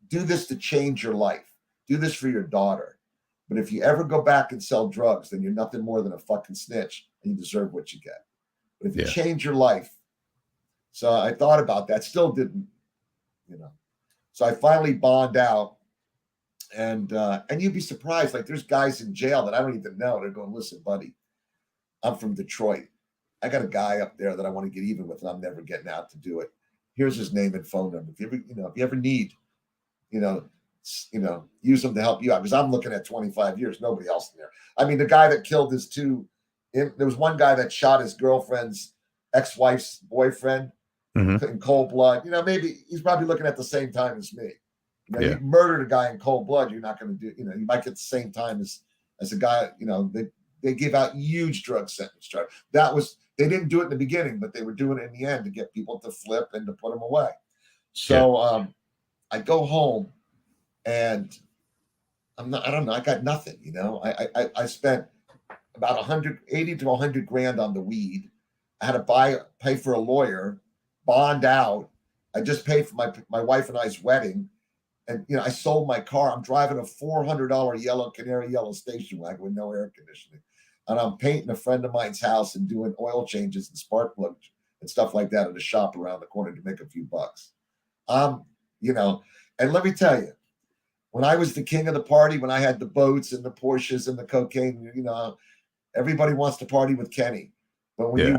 do this to change your life. Do this for your daughter. But if you ever go back and sell drugs, then you're nothing more than a fucking snitch and you deserve what you get. But if you change your life. So I thought about that, still didn't, So I finally bond out. And you'd be surprised. Like there's guys in jail that I don't even know. They're going, listen, buddy, I'm from Detroit. I got a guy up there that I want to get even with, and I'm never getting out to do it. Here's his name and phone number. If you ever need, use them to help you out, because I'm looking at 25 years, nobody else in there. I mean, the guy that killed there was one guy that shot his girlfriend's ex-wife's boyfriend in cold blood. Maybe he's probably looking at the same time as me. You murdered a guy in cold blood, you're not going to do, you might get the same time as a guy, they give out huge drug sentence charge. They didn't do it in the beginning, but they were doing it in the end to get people to flip and to put them away. So I go home and I don't know, I got nothing, I spent about 180 to 100 grand on the weed. I had to pay for a lawyer, bond out. I just paid for my wife and I's wedding. And, I sold my car. I'm driving a $400 canary yellow station wagon with no air conditioning. And I'm painting a friend of mine's house and doing oil changes and spark plugs and stuff like that at a shop around the corner to make a few bucks. And let me tell you, when I was the king of the party, when I had the boats and the Porsches and the cocaine, everybody wants to party with Kenny. But when you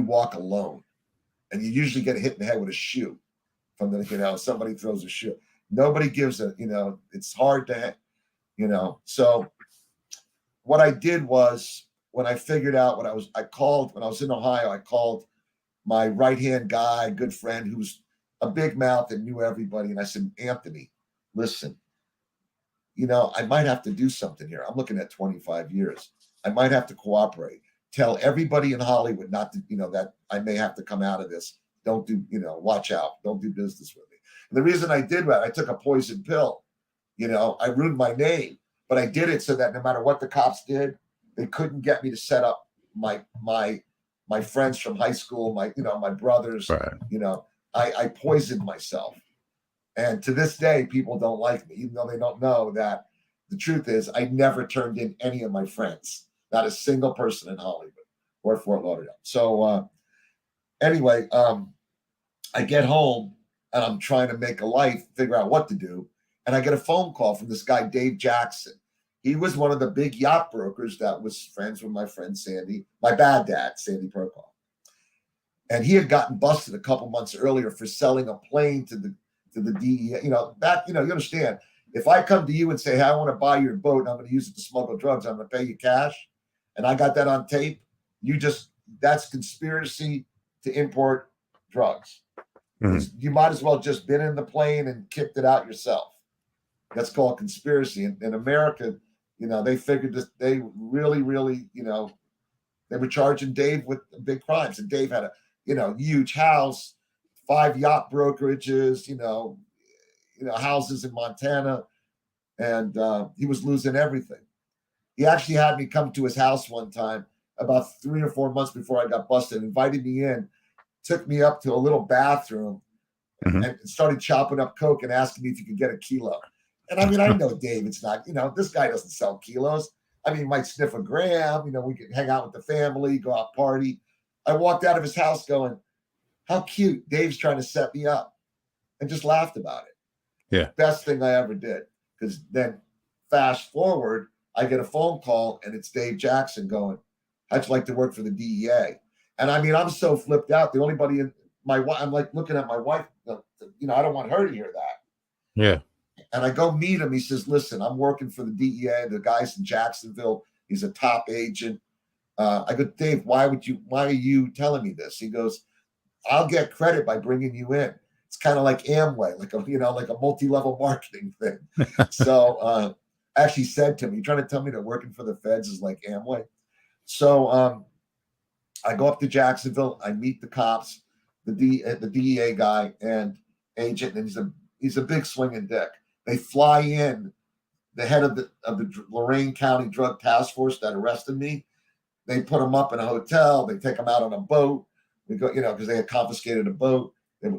walk alone. And you usually get hit in the head with a shoe from somebody throws a shoe. Nobody gives it's hard to, So what I did was, when I figured out when I was in Ohio, I called my right-hand guy, good friend, who's a big mouth and knew everybody. And I said, Anthony, listen, I might have to do something here. I'm looking at 25 years. I might have to cooperate. Tell everybody in Hollywood not to, that I may have to come out of this. Don't do, watch out. Don't do business with me. And the reason I did that, I took a poison pill. I ruined my name, but I did it so that no matter what the cops did, they couldn't get me to set up my friends from high school, my brothers. Right. I poisoned myself. And to this day, people don't like me, even though they don't know that the truth is I never turned in any of my friends. Not a single person in Hollywood or Fort Lauderdale. So anyway, I get home and I'm trying to make a life, figure out what to do. And I get a phone call from this guy, Dave Jackson. He was one of the big yacht brokers that was friends with my friend Sandy, my bad dad, Sandy Perkoff. And he had gotten busted a couple months earlier for selling a plane to the DEA. You understand, if I come to you and say, hey, I want to buy your boat and I'm going to use it to smuggle drugs, I'm going to pay you cash. And I got that on tape. That's conspiracy to import drugs. Mm-hmm. You might as well just been in the plane and kicked it out yourself. That's called conspiracy. In America, they figured this, they really, really, they were charging Dave with big crimes. And Dave had a, huge house, 5 yacht brokerages, houses in Montana. And he was losing everything. He actually had me come to his house one time about 3 or 4 months before I got busted, invited me in, took me up to a little bathroom and started chopping up coke and asking me if he could get a kilo. And I mean, I know Dave, it's not, this guy doesn't sell kilos. I mean, he might sniff a gram, we could hang out with the family, go out party. I walked out of his house going, how cute, Dave's trying to set me up, and just laughed about it. Yeah. Best thing I ever did. Because then fast forward, I get a phone call and it's Dave Jackson going, how'd you like to work for the DEA? And I mean, I'm so flipped out. The only buddy in I'm like looking at my wife, I don't want her to hear that. Yeah. And I go meet him. He says, listen, I'm working for the DEA. The guy's in Jacksonville. He's a top agent. I go, Dave, why are you telling me this? He goes, I'll get credit by bringing you in. It's kind of like Amway, like a multi-level marketing thing. So, actually said to me, you're trying to tell me that working for the feds is like Amway? So I go up to Jacksonville. I meet the cops, the DEA guy and agent, and he's a big swinging dick. They fly in the head of the Lorain County Drug Task Force that arrested me. They put him up in a hotel. They take him out on a boat. We go, because they had confiscated a boat. They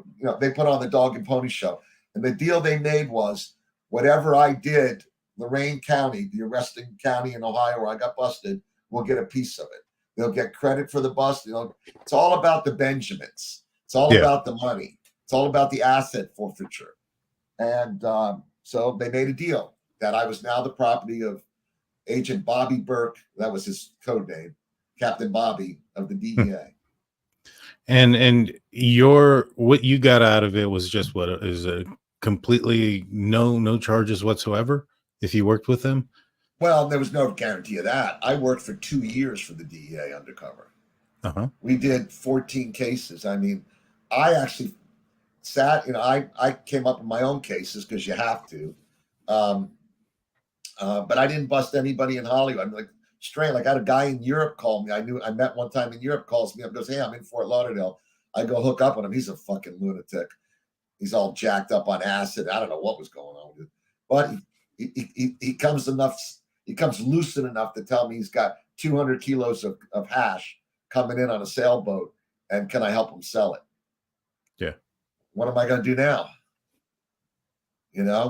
put on the dog and pony show. And the deal they made was whatever I did, Lorain County, the arresting county in Ohio where I got busted, will get a piece of it. They'll get credit for the bust. It's all about the Benjamins. It's all about the money. It's all about the asset forfeiture. And so they made a deal that I was now the property of Agent Bobby Burke. That was his code name. Captain Bobby of the DEA.
And what you got out of it was just what is a completely no charges whatsoever if you worked with them.
Well, there was no guarantee of that. I worked for 2 years for the DEA Undercover.
Uh-huh.
We did 14 cases. I mean, I actually sat, I came up with my own cases because you have to. But I didn't bust anybody in Hollywood. I'm like straight. Like I had a guy in Europe call me. I met one time in Europe, calls me up, goes, "Hey, I'm in Fort Lauderdale." I go hook up with him. He's a fucking lunatic. He's all jacked up on acid. I don't know what was going on with it. But he comes enough. He comes lucid enough to tell me he's got 200 kilos of hash coming in on a sailboat, and can I help him sell it?
Yeah.
What am I going to do now?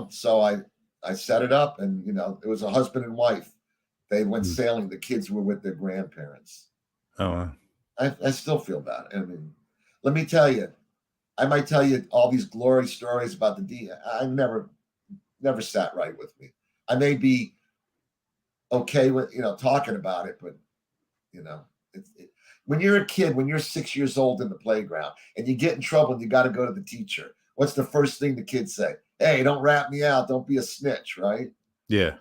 So I set it up, and it was a husband and wife. They went sailing. The kids were with their grandparents.
Oh, wow.
I still feel bad. I mean, let me tell you, I might tell you all these glory stories about the DEA. I never sat right with me. I may be okay with talking about it, but when you're a kid, when you're 6 years old in the playground and you get in trouble and you got to go to the teacher, what's the first thing the kids say? Hey, don't rat me out. Don't be a snitch, right?
Yeah.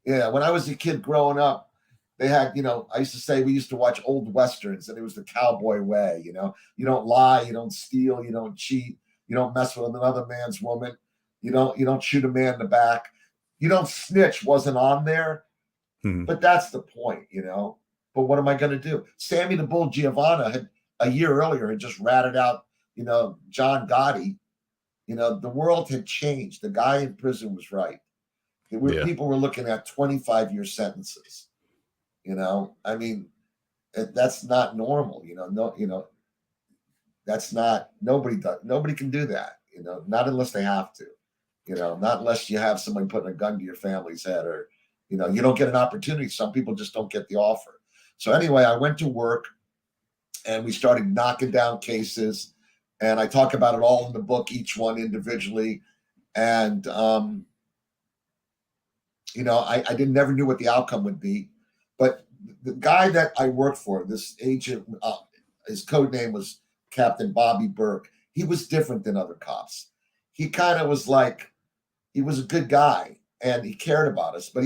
Yeah. When I was a kid growing up, they had, I used to say we used to watch old Westerns, and it was the cowboy way. You don't lie, you don't steal, you don't cheat, you don't mess with another man's woman, you don't shoot a man in the back, you don't snitch. Wasn't on there, but that's the point, But what am I going to do? Sammy the Bull Giovanna had a year earlier had just ratted out, John Gotti. The world had changed. The guy in prison was right. People were looking at 25-year sentences. I mean, that's not normal. That's not, nobody can do that. Not unless they have to. Not unless you have somebody putting a gun to your family's head, or you don't get an opportunity. Some people just don't get the offer. So anyway, I went to work, and we started knocking down cases. And I talk about it all in the book, each one individually. And, I never knew what the outcome would be. But the guy that I worked for, this agent, his code name was Captain Bobby Burke. He was different than other cops. He kind of was like, he was a good guy, and he cared about us. But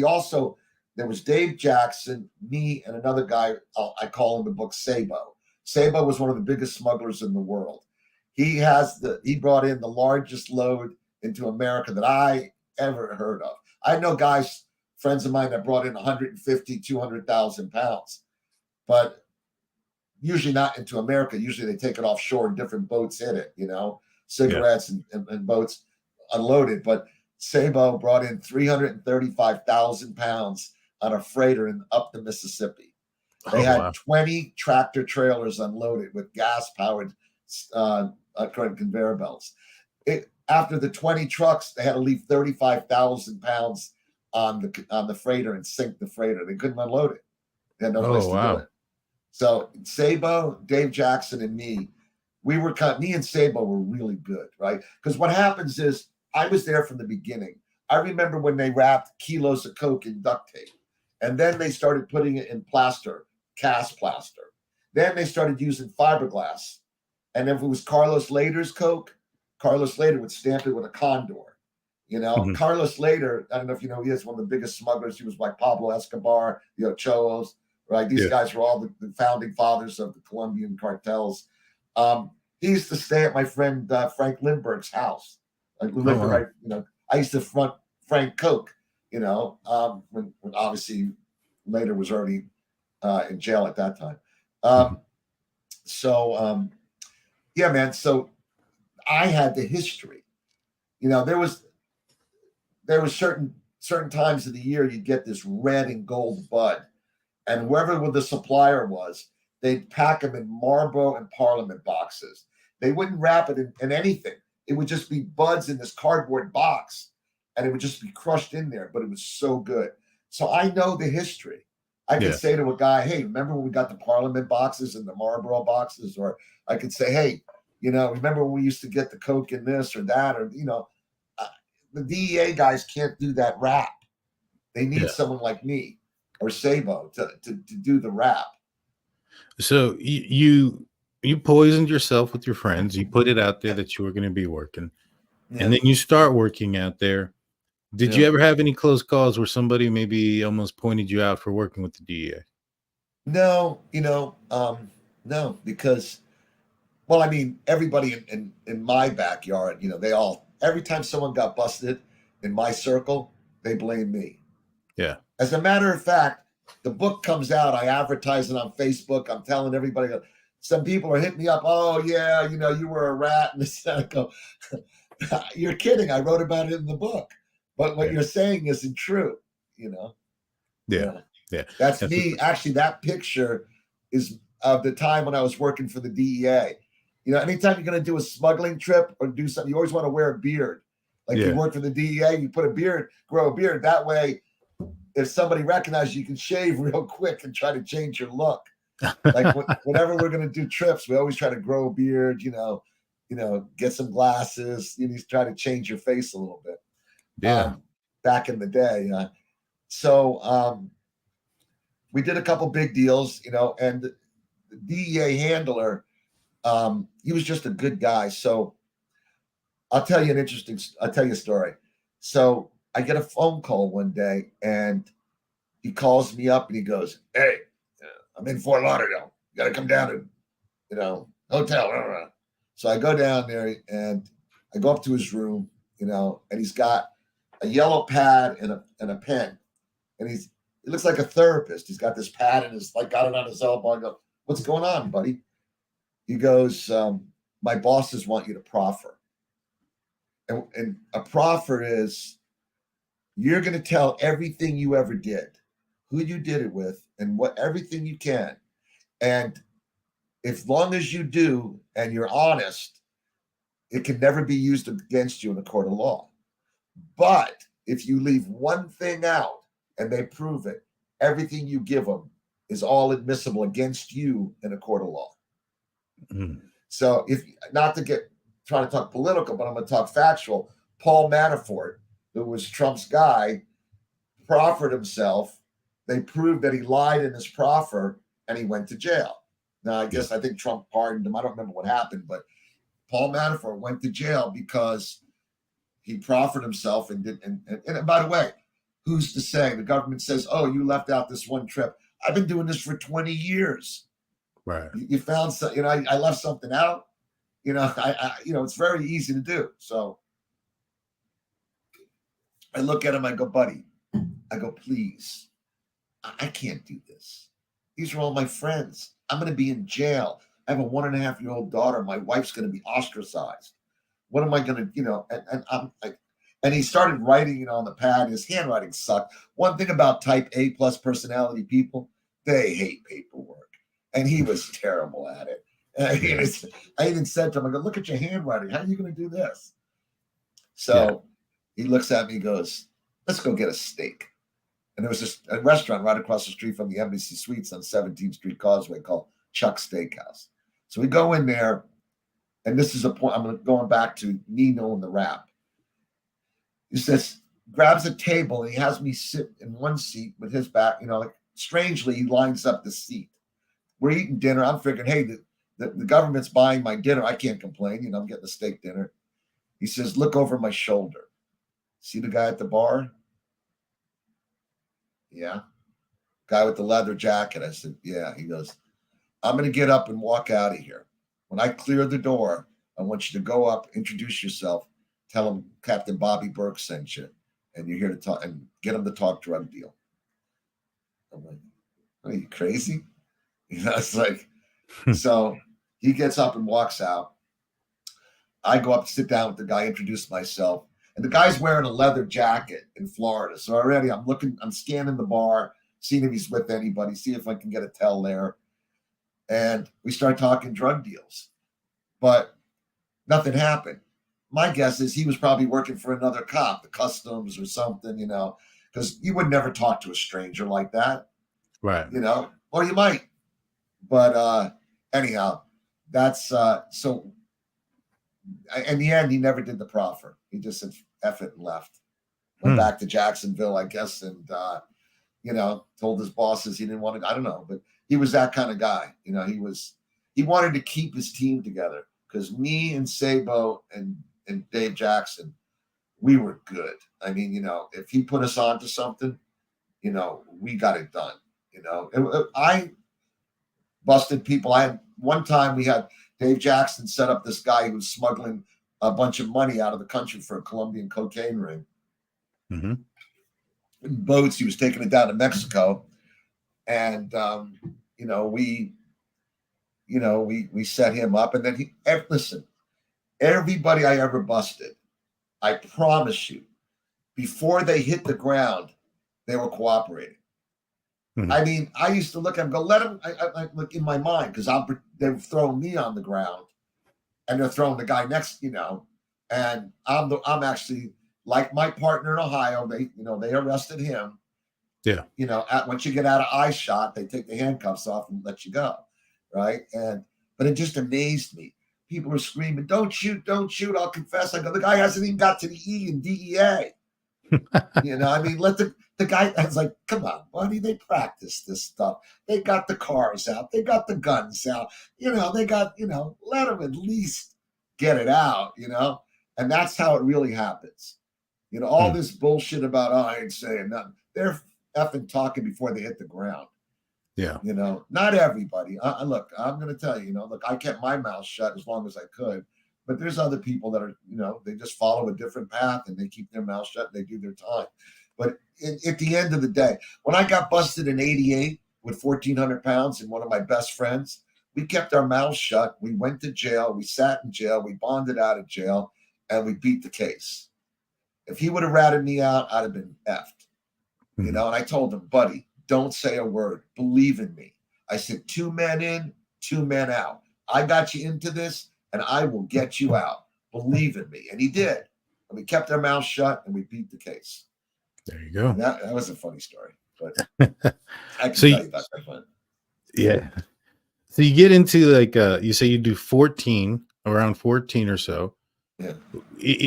there was Dave Jackson, me, and another guy, I call in the book Sabo. Sabo was one of the biggest smugglers in the world. He brought in the largest load into America that I ever heard of. I know guys, friends of mine, that brought in 150, 200,000 pounds, but usually not into America. Usually they take it offshore and different boats hit it, cigarettes and boats unloaded. But Sabo brought in 335,000 pounds on a freighter up the Mississippi. They had 20 tractor trailers unloaded with gas-powered conveyor belts. After the 20 trucks, they had to leave 35,000 pounds on the freighter and sink the freighter. They couldn't unload it. They had no place to do it. So Sabo, Dave Jackson, and me and Sabo were really good, right? Because what happens is, I was there from the beginning. I remember when they wrapped kilos of coke in duct tape, and then they started putting it in plaster, cast plaster. Then they started using fiberglass. And if it was Carlos Lader's coke, Carlos Lader would stamp it with a condor. Carlos Lader, I don't know if you know, he is one of the biggest smugglers. He was like Pablo Escobar, the Ochoas, right? These guys were all the founding fathers of the Colombian cartels. He used to stay at my friend Frank Lindbergh's house. I used to front Frank coke, when obviously Lader was already in jail at that time. Yeah, man. So I had the history. There was certain times of the year you'd get this red and gold bud, and whoever the supplier was, they'd pack them in Marlboro and Parliament boxes. They wouldn't wrap it in anything. It would just be buds in this cardboard box, and it would just be crushed in there. But it was so good. So I know the history. I could say to a guy, "Hey, remember when we got the Parliament boxes and the Marlboro boxes?" Or I could say, "Hey, remember when we used to get the coke in this or that?" Or the DEA guys can't do that rap. They need someone like me or Sabo to do the rap.
So you poisoned yourself with your friends. You put it out there that you were going to be working, and then you start working out there. Did you
Yeah.
ever have any close calls where somebody maybe almost pointed you out for working with the DEA?
No, no, because, well, I mean, everybody in my backyard, they all, every time someone got busted in my circle, they blame me.
Yeah.
As a matter of fact, the book comes out. I advertise it on Facebook. I'm telling everybody. Some people are hitting me up. Oh yeah, you were a rat, and this. And I go, you're kidding. I wrote about it in the book, but what you're saying isn't true.
Yeah.
That's me. Actually, that picture is of the time when I was working for the DEA. Anytime you're going to do a smuggling trip or do something, you always want to wear a beard. Like you work for the DEA, you put a beard, grow a beard. That way, if somebody recognizes you, can shave real quick and try to change your look. Like whenever we're going to do trips, we always try to grow a beard, get some glasses, try to change your face a little bit.
Yeah.
Back in the day. So we did a couple big deals, and the DEA handler, he was just a good guy. So I'll tell you a story. So I get a phone call one day, and he calls me up and he goes, "Hey, I'm in Fort Lauderdale. You got to come down to, hotel." So I go down there and I go up to his room, and he's got a yellow pad and a pen, and he looks like a therapist. He's got this pad and got it on his elbow. I go, "What's going on, buddy?" He goes, "My bosses want you to proffer." And a proffer is, you're going to tell everything you ever did, who you did it with, and everything you can. And as long as you do and you're honest, it can never be used against you in a court of law. But if you leave one thing out and they prove it, everything you give them is all admissible against you in a court of law.
Mm.
So if not to trying to talk political, but I'm going to talk factual. Paul Manafort, who was Trump's guy, proffered himself. They proved that he lied in his proffer, and he went to jail. Now, I think Trump pardoned him. I don't remember what happened, but Paul Manafort went to jail because he proffered himself and did. And by the way, who's to say? The government says, "Oh, you left out this one trip." I've been doing this for 20 years.
Right.
You found something. I left something out. It's very easy to do. So I look at him. I go, "Buddy," I go, "Please, I can't do this. These are all my friends. I'm going to be in jail. I have a 1.5-year-old daughter. My wife's going to be ostracized. What am I going to, and I'm like," and he started writing, on the pad. His handwriting sucked. One thing about type A+ personality people, they hate paperwork. And he was terrible at it. I even said to him, I go, "Look at your handwriting. How are you going to do this?" So he looks at me and goes, "Let's go get a steak." And there was a restaurant right across the street from the Embassy Suites on 17th Street Causeway called Chuck's Steakhouse. So we go in there, and this is a point, I'm going back to me knowing the rap. He says, grabs a table, and he has me sit in one seat with his back, strangely, he lines up the seat. We're eating dinner. I'm figuring, hey, the government's buying my dinner. I can't complain. I'm getting a steak dinner. He says, "Look over my shoulder. See the guy at the bar?" "Yeah." "Guy with the leather jacket." I said, "Yeah." He goes, "I'm going to get up and walk out of here. When I clear the door, I want you to go up, introduce yourself, tell him Captain Bobby Burke sent you, and you're here to talk, and get him to talk drug deal." I'm like, "Are you crazy?" It's like, so he gets up and walks out. I go up to sit down with the guy, introduce myself, and the guy's wearing a leather jacket in Florida. So already I'm scanning the bar, seeing if he's with anybody, see if I can get a tell there. And we start talking drug deals, but nothing happened. My guess is he was probably working for another cop, the customs or something, because you would never talk to a stranger like that.
Right.
Or you might. But anyhow, that's so in the end, he never did the proffer. He just said F it and left. Went back to Jacksonville, I guess, and told his bosses he didn't want to. I don't know, but he was that kind of guy. You know, he wanted to keep his team together because me and Sabo and Dave Jackson, we were good. I mean, you know, if he put us onto something, you know, we got it done. You know, I busted people. One time we had Dave Jackson set up this guy who was smuggling a bunch of money out of the country for a Colombian cocaine ring.
Mm-hmm.
In boats, he was taking it down to Mexico, and you know, we set him up, and then listen, everybody I ever busted, I promise you, before they hit the ground, they were cooperating. Mm-hmm. I mean, I used to look at them, go, let them. I look in my mind because they're throwing me on the ground, and they're throwing the guy next, you know, and I'm actually like my partner in Ohio. They arrested him.
Yeah.
You know, once you get out of eye shot, they take the handcuffs off and let you go, right? But it just amazed me. People were screaming, "Don't shoot! Don't shoot! I'll confess." I go, the guy hasn't even got to the E in DEA. You know, I mean, let the guy. I was like, "Come on, buddy! They practice this stuff. They got the cars out. They got the guns out. You know, they got. You know, let them at least get it out. You know, and that's how it really happens. You know, all this bullshit about I ain't saying nothing. They're effing talking before they hit the ground.
Yeah.
You know, not everybody. Look, I'm going to tell you, you know, look, I kept my mouth shut as long as I could, but there's other people that are, you know, they just follow a different path and they keep their mouth shut and they do their time. But at the end of the day, when I got busted in 88 with 1,400 pounds and one of my best friends, we kept our mouths shut. We went to jail. We sat in jail. We bonded out of jail and we beat the case. If he would have ratted me out, I'd have been effed. Mm-hmm. You know, and I told him, buddy, don't say a word. Believe in me. I said, 2 men in, 2 men out. I got you into this, and I will get you out. Believe in me. And he did. And we kept our mouths shut, and we beat the case.
There you go.
That was a funny story. But I can tell you about that one.
Yeah. So you get into like, you say you do 14, around 14 or so.
Yeah.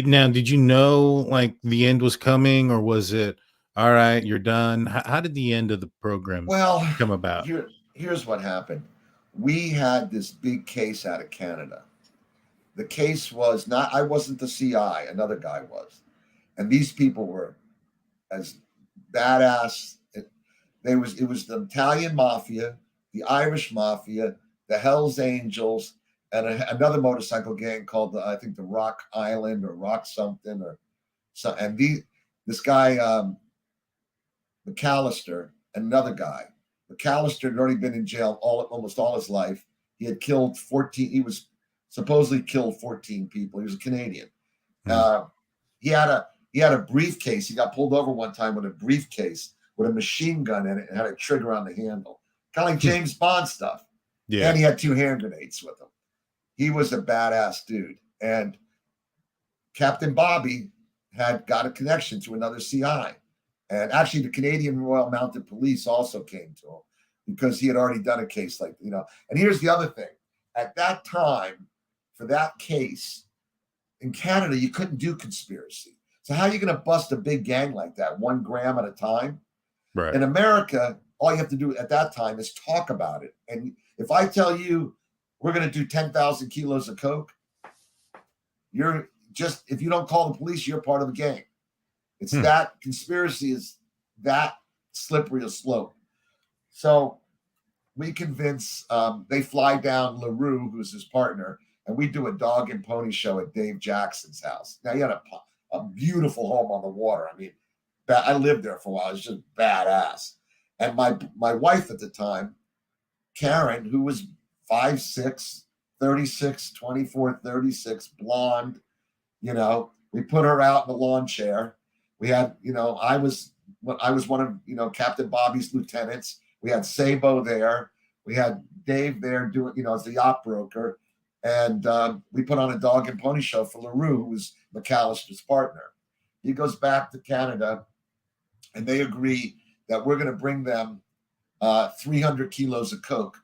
Now, did you know like the end was coming, or was it, all right, you're done? How did the end of the program come about?
Here's what happened. We had this big case out of Canada. The case was not, I wasn't the CI, another guy was. And these people were as badass. It was the Italian mafia, the Irish mafia, the Hells Angels, and another motorcycle gang called I think the Rock Island or Rock something or so. And this guy, McAllister, and another guy. McAllister had already been in jail almost all his life. He had killed 14. He was supposedly killed 14 people. He was a Canadian. He had a briefcase. He got pulled over one time with a briefcase with a machine gun in it and had a trigger on the handle, kind of like James Bond stuff. Yeah. And he had 2 hand grenades with him. He was a badass dude. And Captain Bobby had got a connection to another CI. And actually, the Canadian Royal Mounted Police also came to him because he had already done a case like, you know. And here's the other thing. At that time, for that case, in Canada, you couldn't do conspiracy. So how are you going to bust a big gang like that, 1 gram at a time?
Right.
In America, all you have to do at that time is talk about it. And if I tell you we're going to do 10,000 kilos of coke, if you don't call the police, you're part of the gang. It's that conspiracy is that slippery a slope. So we convince, they fly down LaRue, who's his partner, and we do a dog and pony show at Dave Jackson's house. Now, he had a beautiful home on the water. I mean, I lived there for a while. It was just badass. And my wife at the time, Karen, who was 5'6", 36, 24, 36, blonde, you know, we put her out in the lawn chair. We had, you know, I was one of, you know, Captain Bobby's lieutenants. We had Sabo there. We had Dave there doing, you know, as the yacht broker. And we put on a dog and pony show for LaRue, who was McAllister's partner. He goes back to Canada, and they agree that we're going to bring them 300 kilos of coke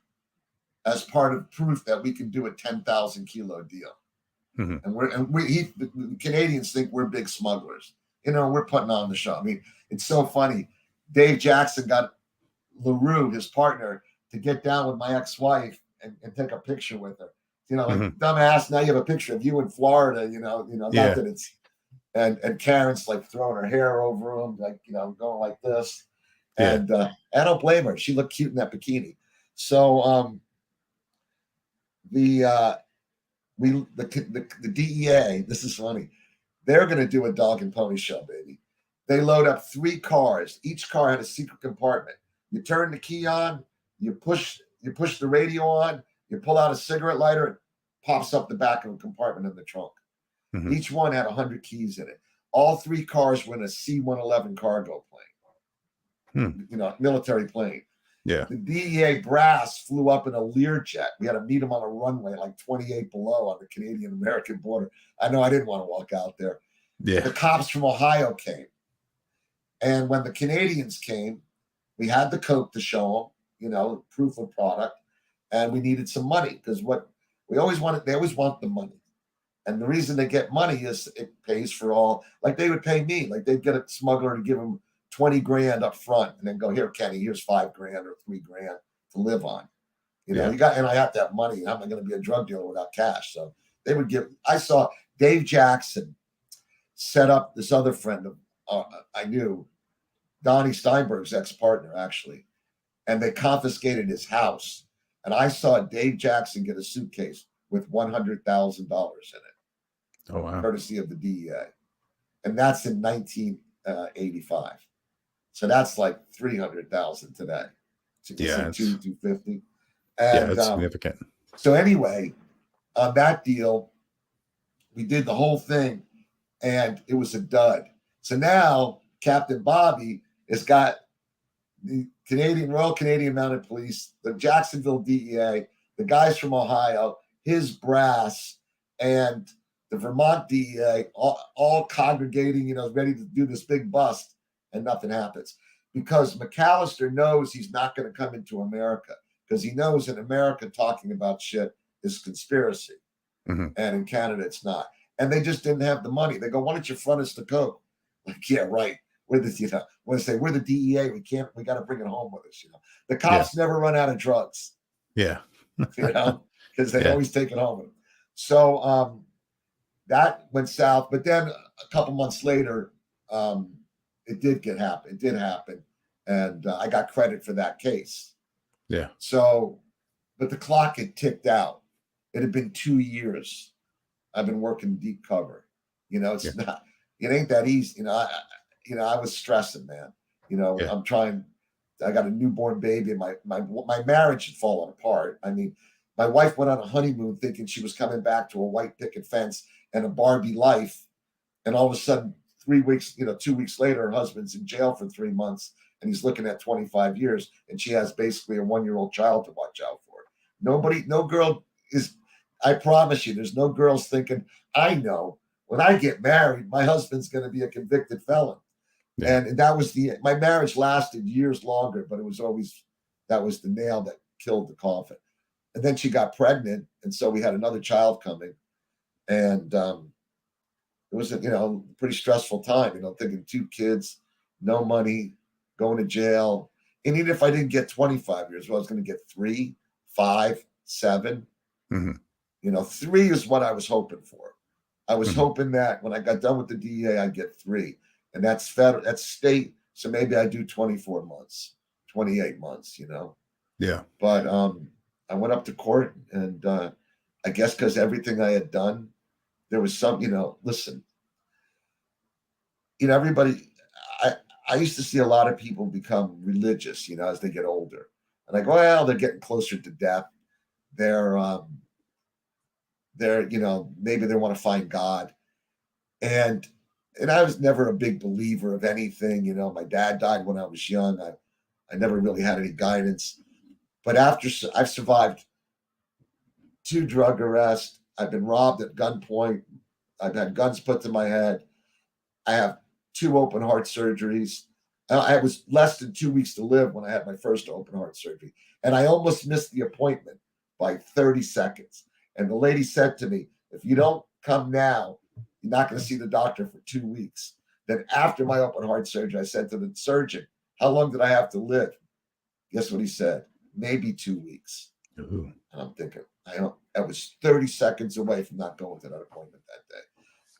as part of proof that we can do a 10,000 kilo deal. Mm-hmm. And the Canadians think we're big smugglers. You know, we're putting on the show. I mean, it's so funny. Dave Jackson got LaRue, his partner, to get down with my ex-wife and take a picture with her. You know, like dumbass. Now you have a picture of you in Florida. Not that it's and Karen's like throwing her hair over him, like going like this. And I don't blame her. She looked cute in that bikini. So the DEA. This is funny. They're going to do a dog and pony show, baby. They load up 3 cars. Each car had a secret compartment. You turn the key on. You push the radio on. You pull out a cigarette lighter. It pops up the back of a compartment in the trunk. Each one had 100 keys in it. All 3 cars were in a C-111 cargo plane. Military plane.
Yeah.
The DEA brass flew up in a Learjet. We had to meet them on a runway like 28 below on the Canadian-American border. I know I didn't want to walk out there.
Yeah.
The cops from Ohio came. And when the Canadians came, we had the coke to show them, proof of product. And we needed some money because they always want the money. And the reason they get money is it pays for all, like they would pay me, like they'd get a smuggler to give them 20 grand up front and then go, here, Kenny, here's 5 grand or 3 grand to live on. And I have to have money. How am I going to be a drug dealer without cash? So they would I saw Dave Jackson set up this other friend of I knew, Donnie Steinberg's ex-partner, actually, and they confiscated his house. And I saw Dave Jackson get a suitcase with $100,000 in it.
Oh, wow.
Courtesy of the DEA. And that's in 1985. So that's like 300,000 today. So
yeah.
250.
And, it's significant.
So anyway, on that deal, we did the whole thing and it was a dud. So now Captain Bobby has got the Royal Canadian Mounted Police, the Jacksonville DEA, the guys from Ohio, his brass, and the Vermont DEA all congregating, ready to do this big bust, and nothing happens. Because McAllister knows he's not going to come into America, because he knows in America talking about shit is conspiracy. And in Canada, it's not. And they just didn't have the money. They go, why don't you front us the coke? Like, yeah, right. We're the, when they say we're the DEA, we got to bring it home with us. The cops never run out of drugs.
Yeah.
Because they always take it home with them. So that went south. But then a couple months later, it did happen. It did happen. And I got credit for that case.
Yeah.
So, but the clock had ticked out. It had been 2 years. I've been working deep cover. It's not, it ain't that easy. I was stressing, man. I'm trying. I got a newborn baby, and my marriage had fallen apart. I mean, my wife went on a honeymoon thinking she was coming back to a white picket fence and a Barbie life, and all of a sudden, 2 weeks later, her husband's in jail for 3 months, and he's looking at 25 years, and she has basically a 1-year-old child to watch out for. No girl is. I promise you, there's no girls thinking, I know when I get married, my husband's going to be a convicted felon. Yeah. And that was my marriage lasted years longer, but it was always, that was the nail that killed the coffin. And then she got pregnant. And so we had another child coming, and it was a, pretty stressful time, thinking 2 kids, no money, going to jail. And even if I didn't get 25 years, well, I was going to get 3, 5, 7, 3 is what I was hoping for. I was hoping that when I got done with the DEA, I'd get 3. And that's federal, that's state. So maybe I do 24 months, 28 months,
Yeah.
But I went up to court, and I guess because everything I had done, there was some, listen, everybody, I used to see a lot of people become religious, as they get older. And I go, well, they're getting closer to death. They're maybe they want to find God. And I was never a big believer of anything. My dad died when I was young. I never really had any guidance. But after I've survived 2 drug arrests, I've been robbed at gunpoint. I've had guns put to my head. I have 2 open heart surgeries. I was less than 2 weeks to live when I had my first open heart surgery. And I almost missed the appointment by 30 seconds. And the lady said to me, if you don't come now, you're not going to see the doctor for 2 weeks. Then after my open heart surgery, I said to the surgeon, how long did I have to live? Guess what he said? maybe 2 weeks.
Ooh.
And I'm thinking, I was 30 seconds away from not going to that appointment that day.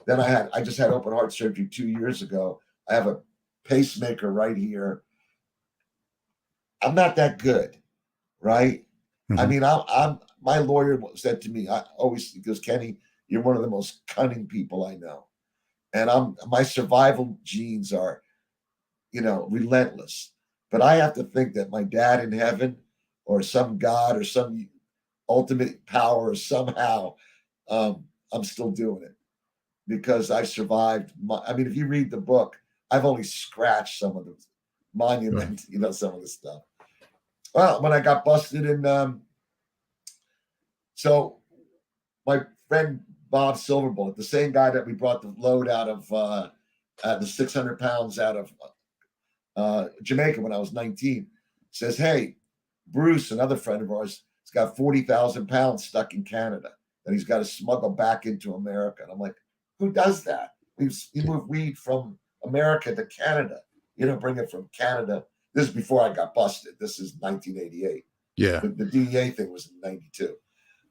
Then I just had open heart surgery 2 years ago. I have a pacemaker right here. I'm not that good, right?
Mm-hmm.
I mean, I'm my lawyer said to me, he goes, Kenny, you're one of the most cunning people I know. And my survival genes are, relentless. But I have to think that my dad in heaven or some God or some ultimate power or somehow I'm still doing it because I've survived. If you read the book, I've only scratched some of the monument, some of the stuff. Well, when I got busted in, so my friend Bob Silverbullet, the same guy that we brought the load out of the 600 pounds out of Jamaica when I was 19, says, hey, Bruce, another friend of ours, has got 40,000 pounds stuck in Canada that he's got to smuggle back into America. And I'm like, who does that? You move weed from America to Canada. You don't bring it from Canada. This is before I got busted. This is 1988.
Yeah.
The DEA thing was in 92.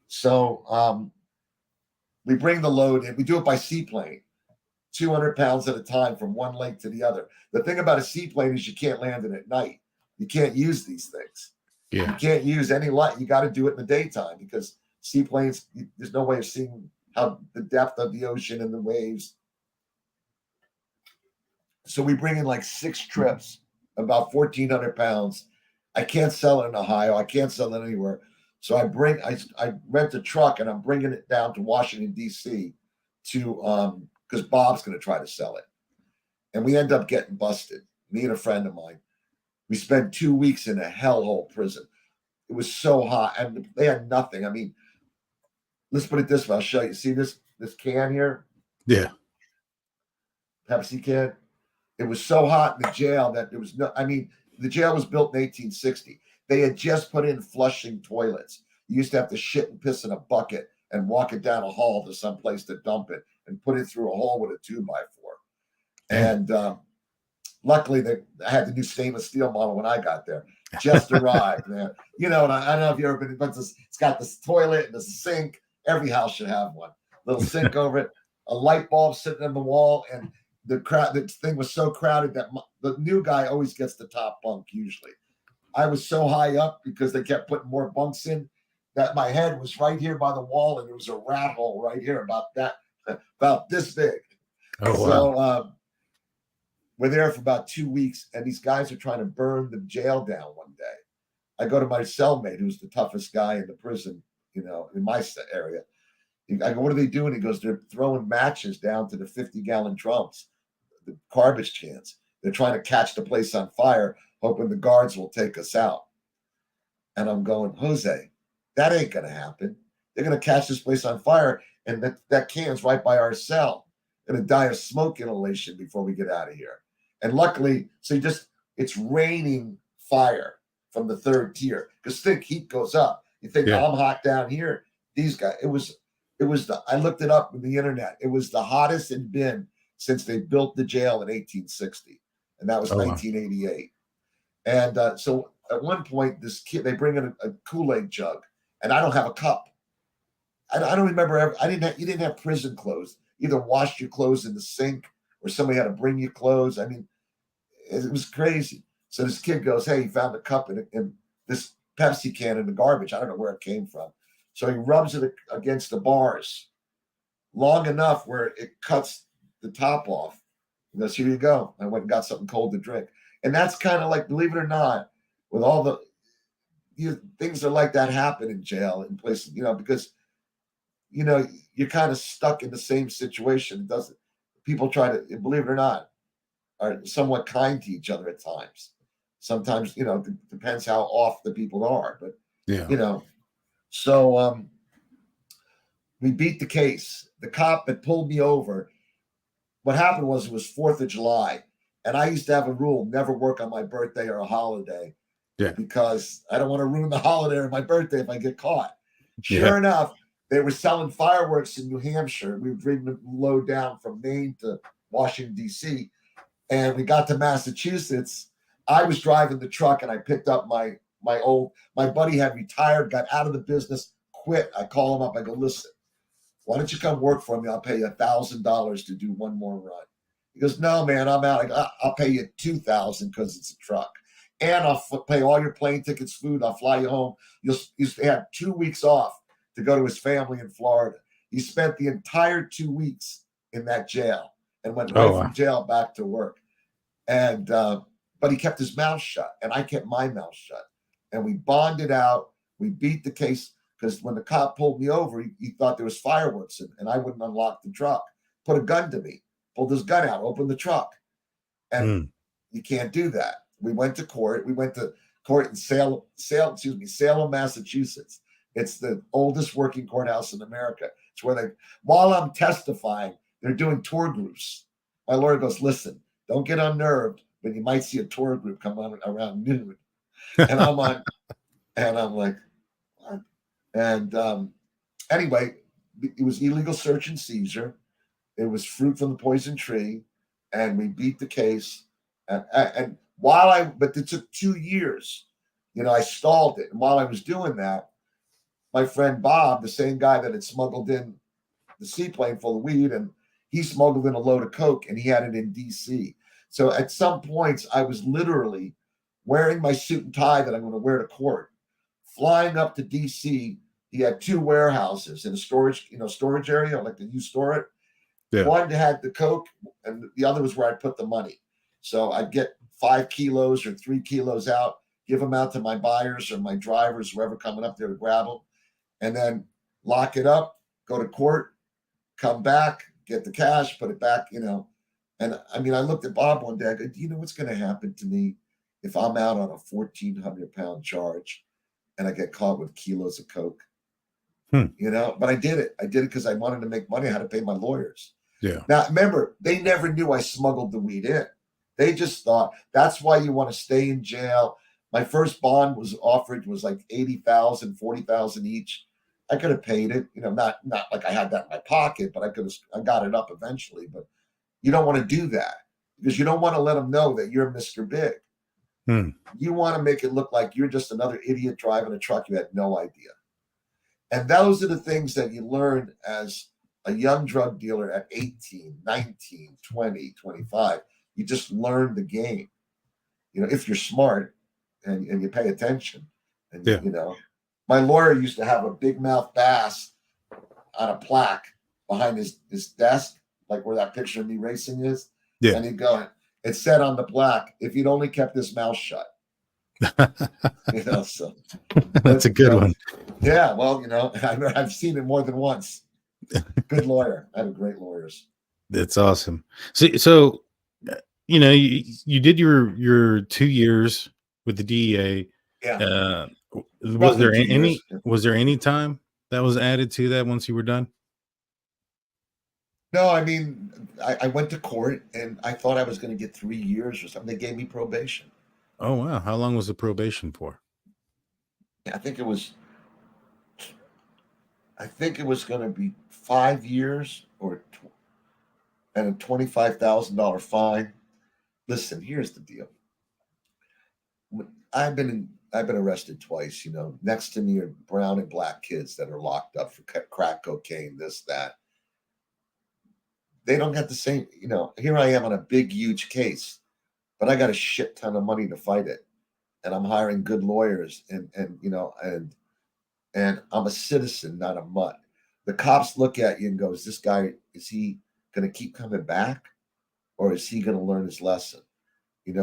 So we bring the load in. We do it by seaplane, 200 pounds at a time from one lake to the other. The thing about a seaplane is you can't land it at night. You can't use these things.
Yeah.
You can't use any light. You got to do it in the daytime because seaplanes, there's no way of seeing how the depth of the ocean and the waves. So we bring in like 6 trips, about 1,400 pounds. I can't sell it in Ohio. I can't sell it anywhere. So I rent a truck and I'm bringing it down to Washington, D.C. to, because Bob's going to try to sell it. And we end up getting busted, me and a friend of mine. We spent 2 weeks in a hellhole prison. It was so hot and they had nothing. I mean, let's put it this way. I'll show you. See this can here?
Yeah.
Pepsi can. It was so hot in the jail that there was the jail was built in 1860. They had just put in flushing toilets. You used to have to shit and piss in a bucket and walk it down a hall to some place to dump it and put it through a hole with a 2x4. And luckily, I had the new stainless steel model when I got there. Just arrived, man. And I don't know if you've ever been, but it's got this toilet and this sink. Every house should have one. Little sink over it, a light bulb sitting on the wall, and the thing was so crowded that the new guy always gets the top bunk usually. I was so high up because they kept putting more bunks in that my head was right here by the wall, and there was a rat hole right here about this big.
Oh, wow.
So we're there for about 2 weeks, and these guys are trying to burn the jail down one day. I go to my cellmate, who's the toughest guy in the prison, in my area. I go, what are they doing? He goes, they're throwing matches down to the 50-gallon drums, the garbage cans. They're trying to catch the place on fire, hoping the guards will take us out. And I'm going, Jose, that ain't going to happen. They're going to catch this place on fire, and that can's right by our cell. Going to die of smoke inhalation before we get out of here. And luckily, it's raining fire from the 3rd tier because think heat goes up. You think I'm hot down here. These guys, I looked it up on the internet. It was the hottest it had been since they built the jail in 1860. And that was 1988. Wow. And so at one point, this kid, they bring in a Kool-Aid jug, and I don't have a cup. I don't remember you didn't have prison clothes. Either wash your clothes in the sink or somebody had to bring you clothes. I mean, it was crazy. So this kid goes, hey, he found a cup in this Pepsi can in the garbage. I don't know where it came from. So he rubs it against the bars long enough where it cuts the top off. He goes, here you go. I went and got something cold to drink. And that's kind of like, believe it or not, with all the things that like that happen in jail in places, because, you're kind of stuck in the same situation. People try to, believe it or not, are somewhat kind to each other at times. Sometimes, it depends how off the people are, but, so we beat the case. The cop that pulled me over, what happened was it was 4th of July. And I used to have a rule, never work on my birthday or a holiday.
Yeah.
Because I don't want to ruin the holiday or my birthday if I get caught. Sure enough, they were selling fireworks in New Hampshire. We were bringing the load down from Maine to Washington, D.C. And we got to Massachusetts. I was driving the truck and I picked up my my buddy had retired, got out of the business, quit. I call him up. I go, listen, why don't you come work for me? I'll pay you $1,000 to do one more run. He goes, no, man, I'm out. I'll pay you $2,000 because it's a truck. And I'll pay all your plane tickets, food. I'll fly you home. You'll have 2 weeks off to go to his family in Florida. He spent the entire 2 weeks in that jail and went right from jail back to work. And but he kept his mouth shut, and I kept my mouth shut. And we bonded out. We beat the case because when the cop pulled me over, he thought there was fireworks and I wouldn't unlock the truck. Put a gun to me, pulled his gun out, opened the truck. And you can't do that. We went to court. We went to court in Salem, Massachusetts. It's the oldest working courthouse in America. It's where while I'm testifying, they're doing tour groups. My lawyer goes, listen, don't get unnerved, but you might see a tour group come on around noon. And I'm like, what? And anyway, it was illegal search and seizure. It was fruit from the poison tree, and we beat the case. But it took 2 years. I stalled it. And while I was doing that, my friend Bob, the same guy that had smuggled in the seaplane full of weed, and he smuggled in a load of coke, and he had it in D.C. So at some points, I was literally wearing my suit and tie that I'm going to wear to court, flying up to D.C. He had 2 warehouses in a storage area, like you store it. Yeah. One had the coke, and the other was where I'd put the money. So I'd get 5 kilos or 3 kilos out, give them out to my buyers or my drivers, whoever coming up there to grab them, and then lock it up, go to court, come back, get the cash, put it back, And I mean, I looked at Bob one day. I go, do you know what's going to happen to me if I'm out on a 1,400-pound charge and I get caught with kilos of coke? But I did it. I did it because I wanted to make money. I had to pay my lawyers. Yeah. Now, remember, they never knew I smuggled the weed in. They just thought that's why you want to stay in jail. My first bond was like $80,000, $40,000 each. I could have paid it, not like I had that in my pocket, but I got it up eventually. But you don't want to do that because you don't want to let them know that you're Mr. Big. You want to make it look like you're just another idiot driving a truck. You had no idea. And those are the things that you learn as a young drug dealer at 18, 19, 20, 25. You just learn the game, if you're smart and you pay attention. And, my lawyer used to have a big mouth bass on a plaque behind his desk, like where that picture of me racing is. Yeah. And he'd go, it said on the plaque, if he'd only kept his mouth shut. So
that's a good one.
Yeah. Well, I've seen it more than once. Good lawyer. I have great lawyers.
That's awesome. So you did your 2 years with the DEA.
Yeah.
Was there any time that was added to that once you were done?
No, I mean, I went to court and I thought I was going to get 3 years or something. They gave me probation.
Oh, wow. How long was the probation for?
I think it was going to be 5 years and a $25,000 fine. Listen, here's the deal. I've been arrested twice. Next to me are brown and black kids that are locked up for crack cocaine, this, that. They don't get the same. Here I am on a big, huge case, but I got a shit ton of money to fight it, and I'm hiring good lawyers, and I'm a citizen, not a mutt. The cops look at you and go, is he going to keep coming back, or is he going to learn his lesson?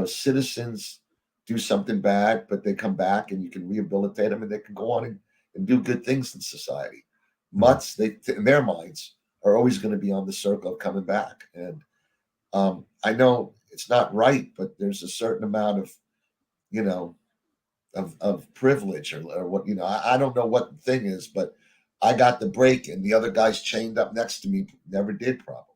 Citizens do something bad, but they come back and you can rehabilitate them and they can go on and do good things in society. Mutts, in their minds, are always going to be on the circle of coming back. And I know it's not right, but there's a certain amount of privilege or what, I don't know what the thing is, but I got the break and the other guys chained up next to me never did probably.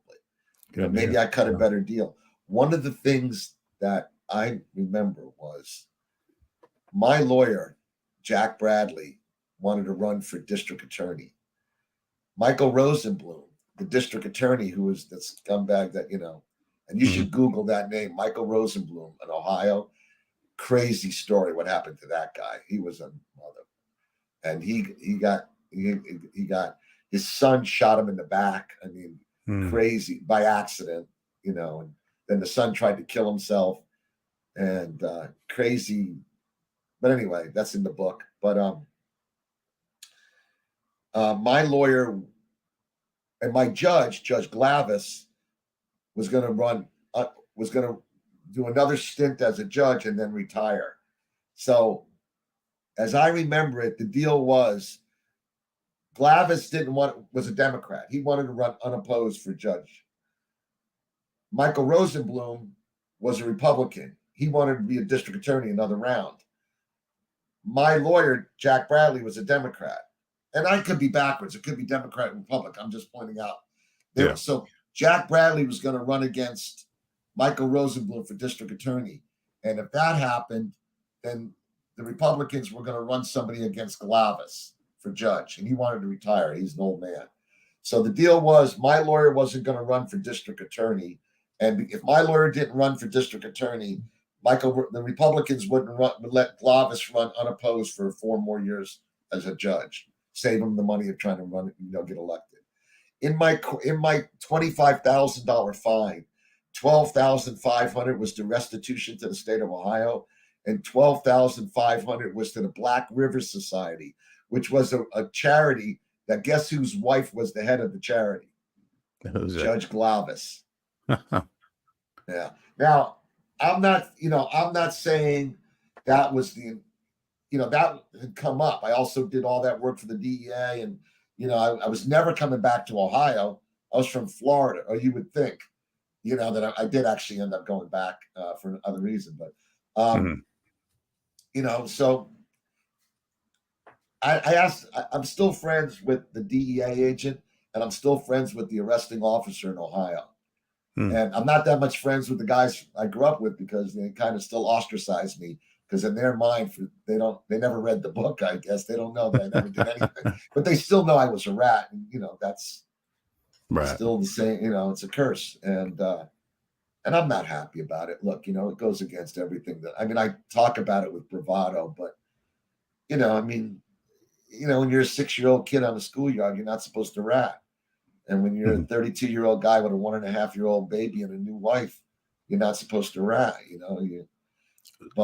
Maybe I cut a better deal. One of the things that I remember was my lawyer, Jack Bradley, wanted to run for district attorney. Michael Rosenblum, the district attorney who was that scumbag that, and you should Google that name, Michael Rosenblum in Ohio, crazy story what happened to that guy. He was a mother, and he got his son shot him in the back. I mean, crazy by accident, you know. And then the son tried to kill himself, and crazy. But anyway, that's in the book. But my lawyer and my Judge Glavis, was going to do another stint as a judge and then retire. So, as I remember it, the deal was Glavis was a Democrat. He wanted to run unopposed for judge. Michael Rosenblum was a Republican. He wanted to be a district attorney another round. My lawyer, Jack Bradley, was a Democrat. And I could be backwards. It could be Democrat and Republic. I'm just pointing out. So Jack Bradley was going to run against Michael Rosenblum for district attorney. And if that happened, then the Republicans were going to run somebody against Glavis for judge. And he wanted to retire. He's an old man. So the deal was my lawyer wasn't going to run for district attorney. And if my lawyer didn't run for district attorney, the Republicans would let Glavis run unopposed for 4 more years as a judge, save him the money of trying to run, get elected. In my $25,000 fine, $12,500 was the restitution to the state of Ohio, and $12,500 was to the Black River Society, which was a charity that, guess whose wife was the head of the charity? Judge Glavis. Yeah. Now, I'm not saying that was that had come up. I also did all that work for the DEA, and I was never coming back to Ohio. I was from Florida, or you would think, that I did actually end up going back for another reason. But so I asked. I'm still friends with the DEA agent, and I'm still friends with the arresting officer in Ohio. And I'm not that much friends with the guys I grew up with because they kind of still ostracize me, because in their mind, they never read the book. I guess they don't know that I never did anything, but they still know I was a rat, and that's right. Still the same. It's a curse, and I'm not happy about it. Look, it goes against everything I talk about it with bravado, but when you're a 6-year-old kid on a schoolyard, you're not supposed to rat. And when you're a 32-year-old guy with a 1.5-year-old baby and a new wife, you're not supposed to rat.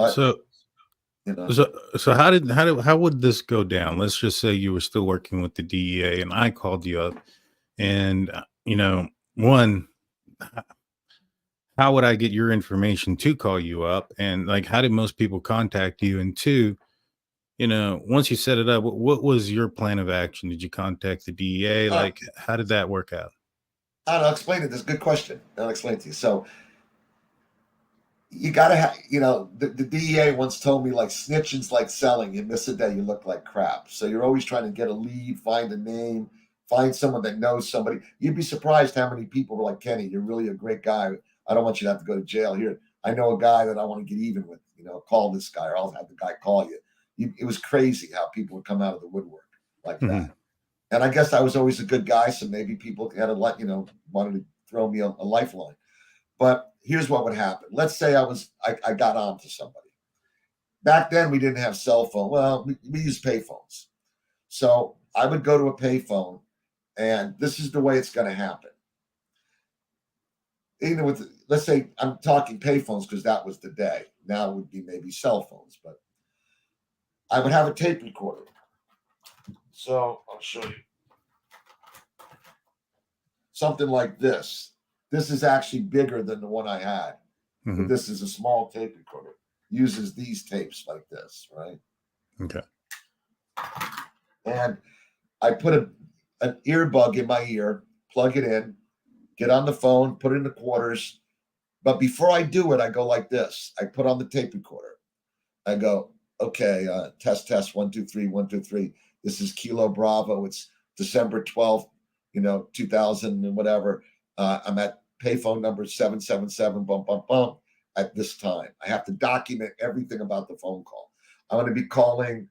So how would this go down? Let's just say you were still working with the DEA, and I called you up, and one, how would I get your information to call you up, and how did most people contact you? And two, once you set it up, what was your plan of action? Did you contact the DEA? How did that work out?
I'll explain it. That's a good question. I'll explain it to you. So you got to have, the DEA once told me, snitching's like selling. You miss a day, you look like crap. So you're always trying to get a lead, find a name, find someone that knows somebody. You'd be surprised how many people were like, Kenny, you're really a great guy. I don't want you to have to go to jail. Here, I know a guy that I want to get even with. Call this guy, or I'll have the guy call you. It was crazy how people would come out of the woodwork like that. And I guess I was always a good guy, so maybe people had wanted to throw me a lifeline. But here's what would happen. Let's say I got on to somebody. Back then, we didn't have cell phone. Well, we used payphones. So I would go to a payphone, and this is the way it's going to happen. Let's say I'm talking payphones because that was the day. Now it would be maybe cell phones, but I would have a tape recorder. So I'll show you something like this. This is actually bigger than the one I had. But this is a small tape recorder. Uses these tapes like this, right?
Okay.
And I put an earbud in my ear, plug it in, get on the phone, put it in the quarters. But before I do it, I go like this. I put on the tape recorder. I go, okay, test, 1, 2, 3, 1, 2, 3. This is Kilo Bravo. It's December 12th, 2000 and whatever. I'm at payphone number 777, bump, bump, bump, at this time. I have to document everything about the phone call. I'm going to be calling,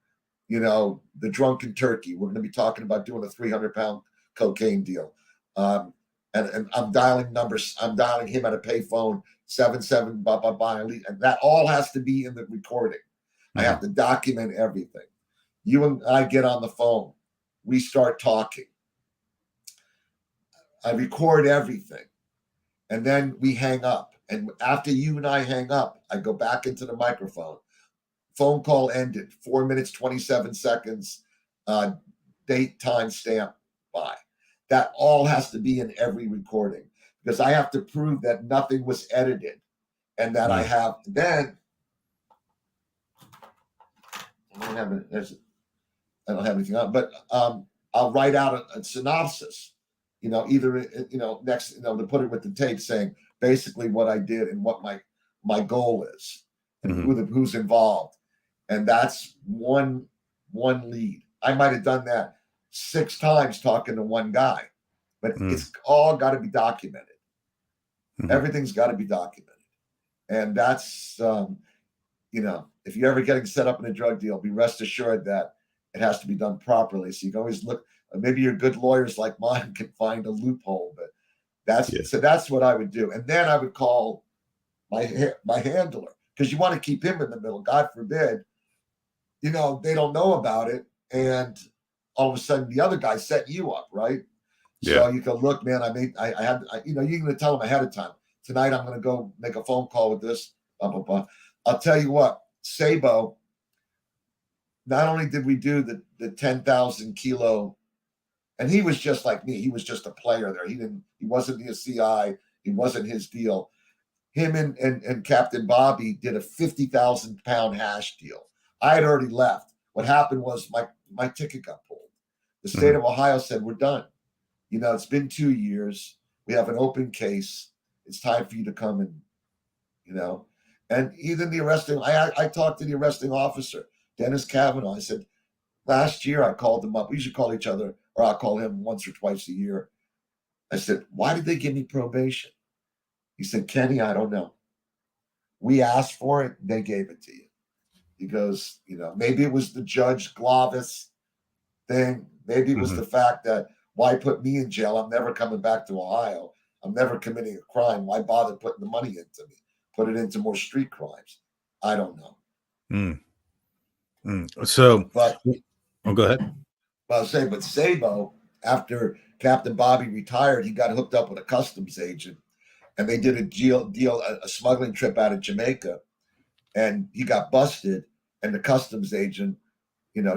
the Drunken Turkey. We're going to be talking about doing a 300-pound cocaine deal. I'm and I'm dialing numbers. I'm dialing him at a payphone 77 blah blah blah, and that all has to be in the recording. I have to document everything. You and I get on the phone. We start talking. I record everything. And then we hang up. And after you and I hang up, I go back into the microphone. Phone call ended. 4 minutes, 27 seconds. Date, time, stamp, bye. That all has to be in every recording because I have to prove that nothing was edited and that I have. Then I don't have anything on, but I'll write out a synopsis. Either next, to put it with the tape, saying basically what I did and what my goal is, and who's involved, and that's one lead. I might have done that 6 times talking to one guy, but it's all got to be documented. Everything's got to be documented, and that's if you're ever getting set up in a drug deal, be rest assured that it has to be done properly. So you can always look. Maybe your good lawyers like mine can find a loophole, but that's what I would do. And then I would call my handler because you want to keep him in the middle. God forbid, they don't know about it, and all of a sudden the other guy set you up, right? Yeah. So you go, look, man, you're going to tell them ahead of time. Tonight I'm going to go make a phone call with this. Blah blah blah. I'll tell you what, Sabo. Not only did we do the 10,000 kilo. And he was just like me. He was just a player there. He wasn't the CI. He wasn't his deal. Him and Captain Bobby did a 50,000 pound hash deal. I had already left. What happened was my ticket got pulled. The state of Ohio said, we're done. It's been 2 years. We have an open case. It's time for you to come and even the arresting, I talked to the arresting officer, Dennis Kavanaugh. I said, last year I called him up. We usually call each other, or I'll call him once or twice a year. I said, why did they give me probation? He said, Kenny, I don't know. We asked for it. They gave it to you. He goes, maybe it was the Judge Glavis thing. Maybe it was the fact that why put me in jail? I'm never coming back to Ohio. I'm never committing a crime. Why bother putting the money into me? Put it into more street crimes. I don't know.
So, go ahead.
I was saying, but Sabo, after Captain Bobby retired, he got hooked up with a customs agent, and they did a smuggling trip out of Jamaica, and he got busted, and the customs agent,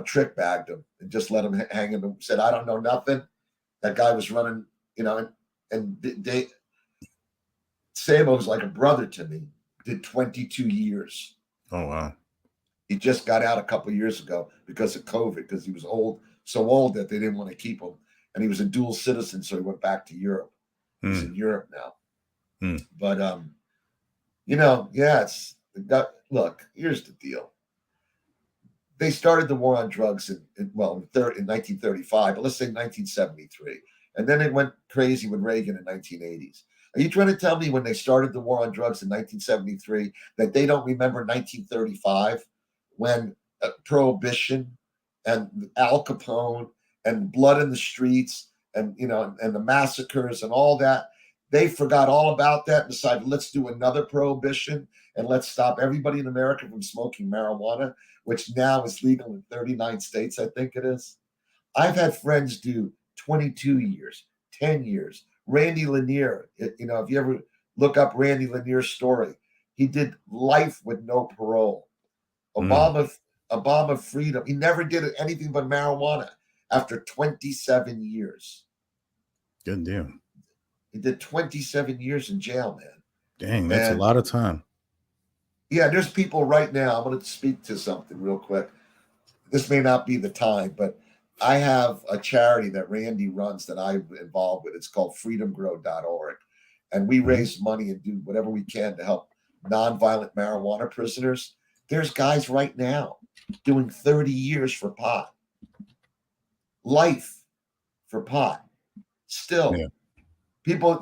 trick bagged him and just let him hang him and said, I don't know nothing. That guy was running, and Sabo was like a brother to me, did 22 years.
Oh, wow.
He just got out a couple of years ago because of COVID, because he was so old that they didn't want to keep him. And he was a dual citizen, so he went back to Europe. He's in Europe now. But, look, here's the deal. They started the war on drugs in 1935, but let's say 1973. And then it went crazy with Reagan in the 1980s. Are you trying to tell me when they started the war on drugs in 1973 that they don't remember 1935 when Prohibition and Al Capone and blood in the streets and the massacres and all that? They forgot all about that and decided, let's do another prohibition and let's stop everybody in America from smoking marijuana, which now is legal in 39 states, I think it is. I've had friends do 22 years, 10 years. Randy Lanier, if you ever look up Randy Lanier's story, he did life with no parole. Obama freedom. He never did anything but marijuana after 27 years.
Good deal.
He did 27 years in jail, man.
Dang, that's a lot of time.
Yeah, there's people right now. I'm going to speak to something real quick. This may not be the time, but I have a charity that Randy runs that I'm involved with. It's called freedomgrow.org. And we raise money and do whatever we can to help nonviolent marijuana prisoners. There's guys right now doing 30 years for pot. Life for pot. Still. Yeah. People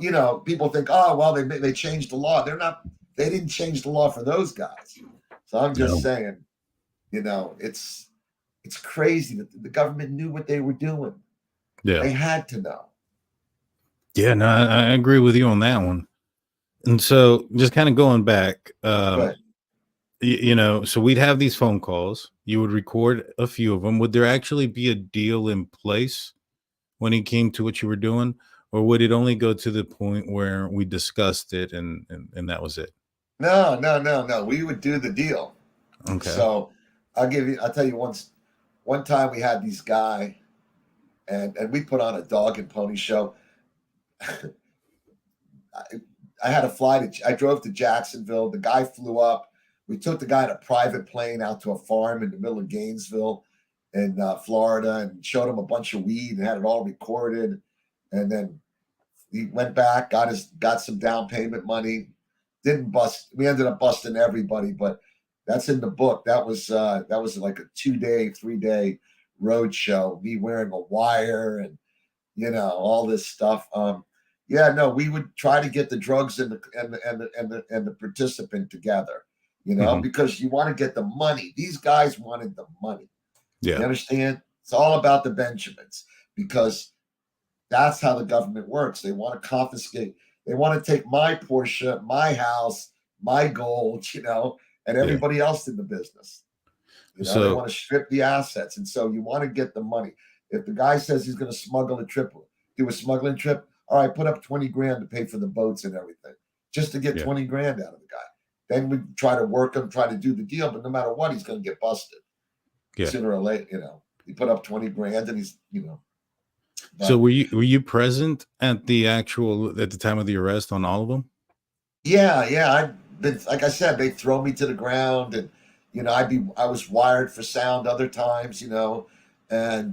think, oh, well, they changed the law. They didn't change the law for those guys. So I'm just saying, it's crazy that the government knew what they were doing. Yeah. They had to know.
Yeah, no, I agree with you on that one. And so just kind of going back,
But
so we'd have these phone calls. You would record a few of them. Would there actually be a deal in place when it came to what you were doing? Or would it only go to the point where we discussed it and that was it?
no. We would do the deal.
Okay.
So I'll tell you one time we had these guy and we put on a dog and pony show. I had a flight. I drove to Jacksonville. The guy flew up. We took the guy in a private plane out to a farm in the middle of Gainesville in Florida and showed him a bunch of weed and had it all recorded. And then he went back, got some down payment money. Didn't bust. We ended up busting everybody, but that's in the book. That was like a 2-day, 3-day road show. Me wearing a wire and all this stuff. Yeah, no, we would try to get the drugs and the participant together, because you want to get the money. These guys wanted the money.
Yeah.
You understand? It's all about the Benjamins because that's how the government works. They want to confiscate. They want to take my Porsche, my house, my gold, and everybody else in the business. They want to strip the assets. And so you want to get the money. If the guy says he's going to smuggle do a smuggling trip, all right, put up 20 grand to pay for the boats and everything, just to get 20 grand out of the guy. Then we try to work him, try to do the deal, but no matter what, he's going to get busted.
Yeah.
Sooner or later, he put up 20 grand and he's,
So were you present at the time of the arrest on all of them?
Yeah. I've been, like I said, they throw me to the ground and, I was wired for sound other times, and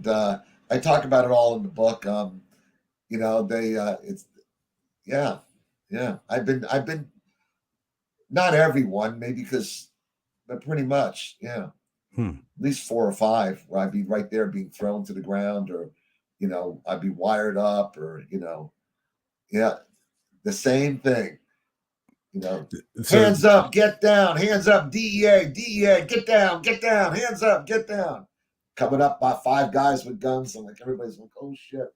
I talk about it all in the book. I've been not everyone, maybe but pretty much, at least 4 or 5 where I'd be right there being thrown to the ground or, I'd be wired up or, the same thing, hands up, get down, hands up, DEA, get down, hands up, get down. Coming up by 5 guys with guns. I'm like, everybody's like, oh shit.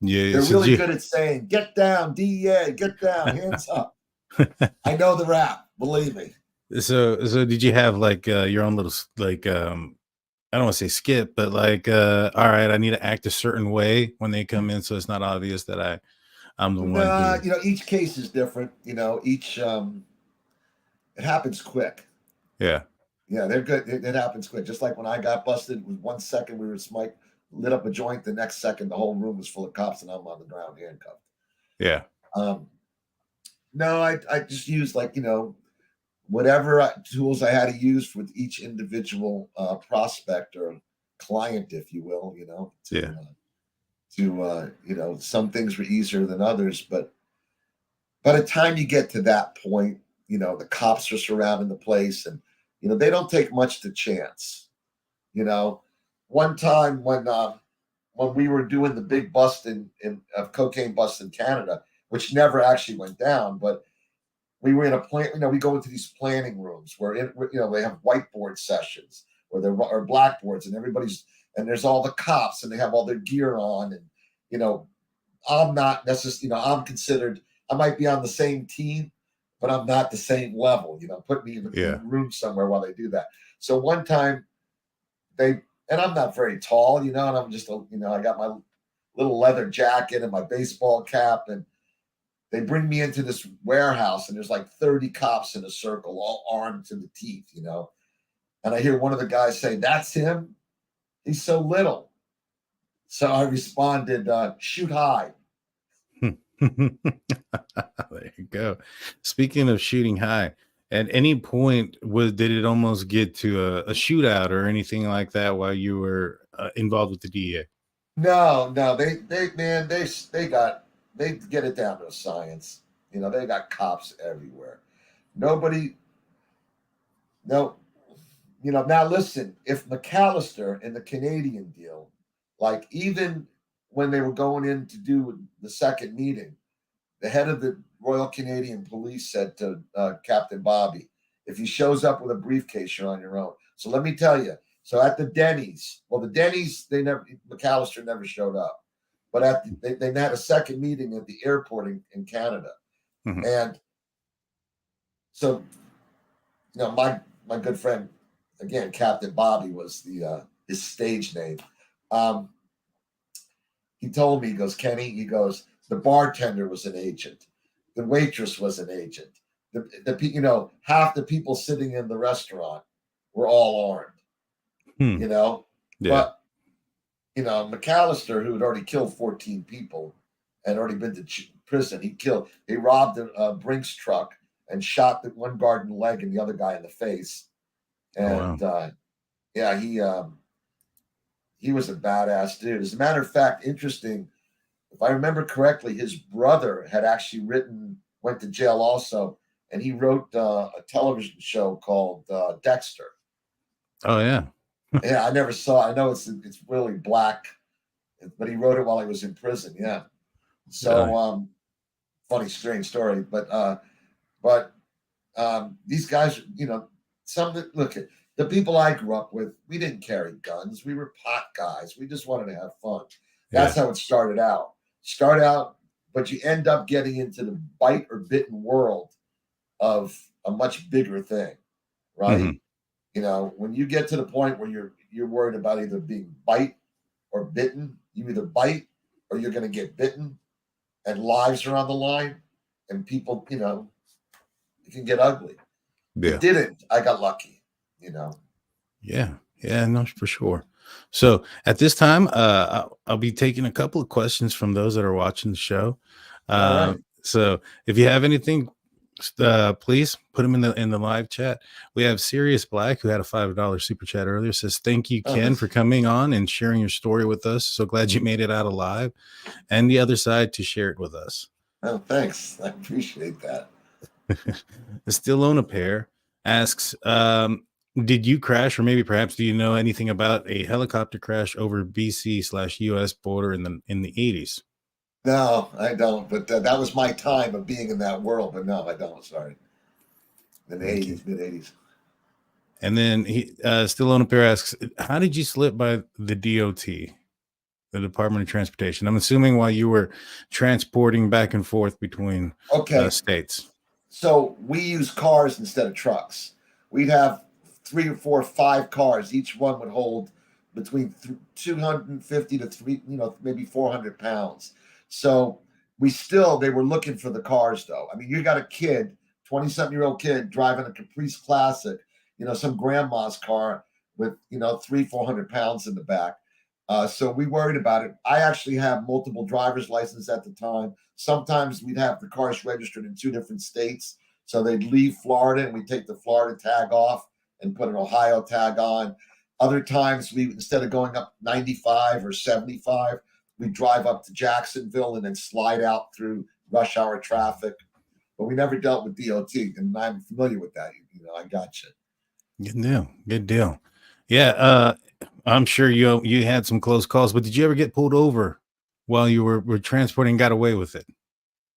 Yeah,
they're really good at saying, get down, DEA, get down, hands up. I know the rap, believe me.
So did you have like your own little I don't want to say skip, but like all right, I need to act a certain way when they come in, so it's not obvious that I'm the one.
Each case is different. Each it happens quick.
Yeah,
they're good. It happens quick. Just like when I got busted, it was 1 second we were lit up a joint. The next second, the whole room was full of cops, and I'm on the ground handcuffed.
Yeah.
No, I just used whatever tools I had to use with each individual prospect or client, if you will. Some things were easier than others, but by the time you get to that point, the cops are surrounding the place, and they don't take much to chance. One time when we were doing the big bust of cocaine bust in Canada, which never actually went down, but we were in a plan. We go into these planning rooms where they have whiteboard sessions or blackboards, and there's all the cops and they have all their gear on, and I'm not necessarily, I'm considered, I might be on the same team, but I'm not the same level. Put me in a room somewhere while they do that. So one time and I'm not very tall, and I'm just, I got my little leather jacket and my baseball cap, and they bring me into this warehouse, and there's like 30 cops in a circle, all armed to the teeth, and I hear one of the guys say, "That's him? He's so little." So I responded, "Shoot high."
There you go. Speaking of shooting high, at any point did it almost get to a shootout or anything like that while you were involved with the DEA?
No, they get it down to a science. They got cops everywhere. Now listen, if McAllister in the Canadian deal, like even when they were going in to do the second meeting, the head of the Royal Canadian Police said to Captain Bobby, if he shows up with a briefcase, you're on your own. So let me tell you, so at the Denny's, McAllister never showed up. but they had a second meeting at the airport in Canada.
Mhm.
And so, my good friend, again, Captain Bobby was his stage name. He told me, he goes, Kenny, he goes, the bartender was an agent. The waitress was an agent. Half the people sitting in the restaurant were all armed,
Yeah.
But, McAllister, who had already killed 14 people and already been to prison, he robbed a Brinks truck and shot the one guard in the leg and the other guy in the face. And,
wow.
he was a badass dude. As a matter of fact, interesting, if I remember correctly, his brother had actually went to jail also, and he wrote a television show called Dexter.
Oh yeah.
Yeah, I never saw. I know it's really black, but he wrote it while he was in prison. Yeah. So funny, strange story, but these guys, look at the people I grew up with. We didn't carry guns. We were pot guys. We just wanted to have fun. That's how it started out. But you end up getting into the bite or bitten world of a much bigger thing, right?
Mhm.
When you get to the point where you're worried about either being bite or bitten, you either bite or you're going to get bitten, and lives are on the line, and people, it can get ugly.
Yeah.
It didn't. I got lucky,
Yeah. Yeah, no, for sure. So at this time, I'll be taking a couple of questions from those that are watching the show.
All right.
So if you have anything, please put them in the live chat. We have Sirius Black, who had a $5 super chat earlier, says, thank you, Ken, for coming on and sharing your story with us. So glad you made it out alive, and the other side to share it with us.
Oh, thanks. I appreciate that.
Still own a pair asks, did you crash, or maybe perhaps do you know anything about a helicopter crash over BC/US border in the 80s?
No, I don't. But that was my time of being in that world. But no, I don't. Sorry. In the
Thank
80s, mid 80s.
And then he still on a pair asks, how did you slip by the DOT, the Department of Transportation? I'm assuming while you were transporting back and forth between states.
So we use cars instead of trucks. We'd have 3 or 4 or 5 cars. Each one would hold between 250 to maybe 400 pounds. So they were looking for the cars though. I mean, you got a kid, 20-something-year-old kid driving a Caprice Classic, some grandma's car with, 300-400 pounds in the back. So we worried about it. I actually have multiple driver's licenses at the time. Sometimes we'd have the cars registered in 2 different states. So they'd leave Florida and we'd take the Florida tag off and put an Ohio tag on. Other times instead of going up 95 or 75, we drive up to Jacksonville and then slide out through rush hour traffic. But we never dealt with DOT, and I'm familiar with that. I got you.
Good deal. Yeah, I'm sure you had some close calls, but did you ever get pulled over while you were transporting and got away with it?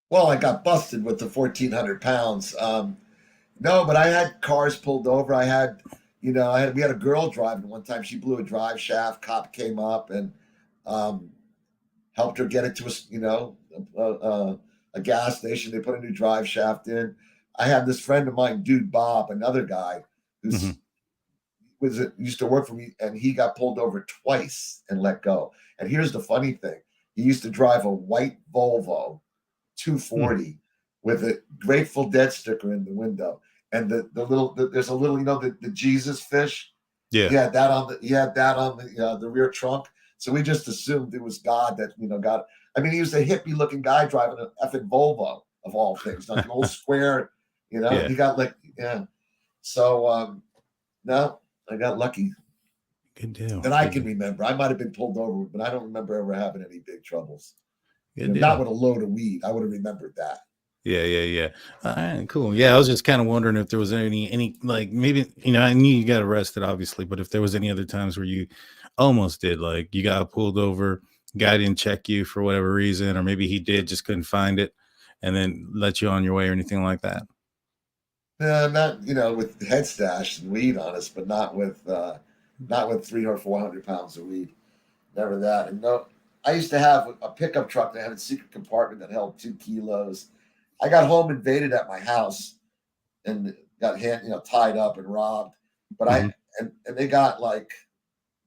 Well, I got busted with the 1,400 pounds. No, but I had cars pulled over. We had a girl driving one time. She blew a drive shaft. Cop came up and helped her get it to a gas station. They put a new drive shaft in. I had this friend of mine, Dude Bob, another guy who's used to work for me, and he got pulled over twice and let go. And here's the funny thing: he used to drive a white Volvo 240 with a Grateful Dead sticker in the window, and there's a little the Jesus fish.
Yeah,
he had that on the rear trunk. So we just assumed it was God that God. I mean, he was a hippie looking guy driving an effing Volvo of all things, like an old square.
Yeah.
He got So no, I got lucky.
Good deal.
That I can remember. I might have been pulled over, but I don't remember ever having any big troubles.
Good deal.
Not with a load of weed. I would have remembered that.
Yeah. All right, cool. Yeah, I was just kind of wondering if there was any like maybe I knew you got arrested obviously, but if there was any other times where you almost did, like you got pulled over, guy didn't check you for whatever reason, or maybe he did, just couldn't find it, and then let you on your way or anything like that.
Not with head stash and weed on us, but not with 300 or 400 pounds of weed. Never that. And no, I used to have a pickup truck that had a secret compartment that held 2 kilos. I got home invaded at my house and got tied up and robbed. But and they got like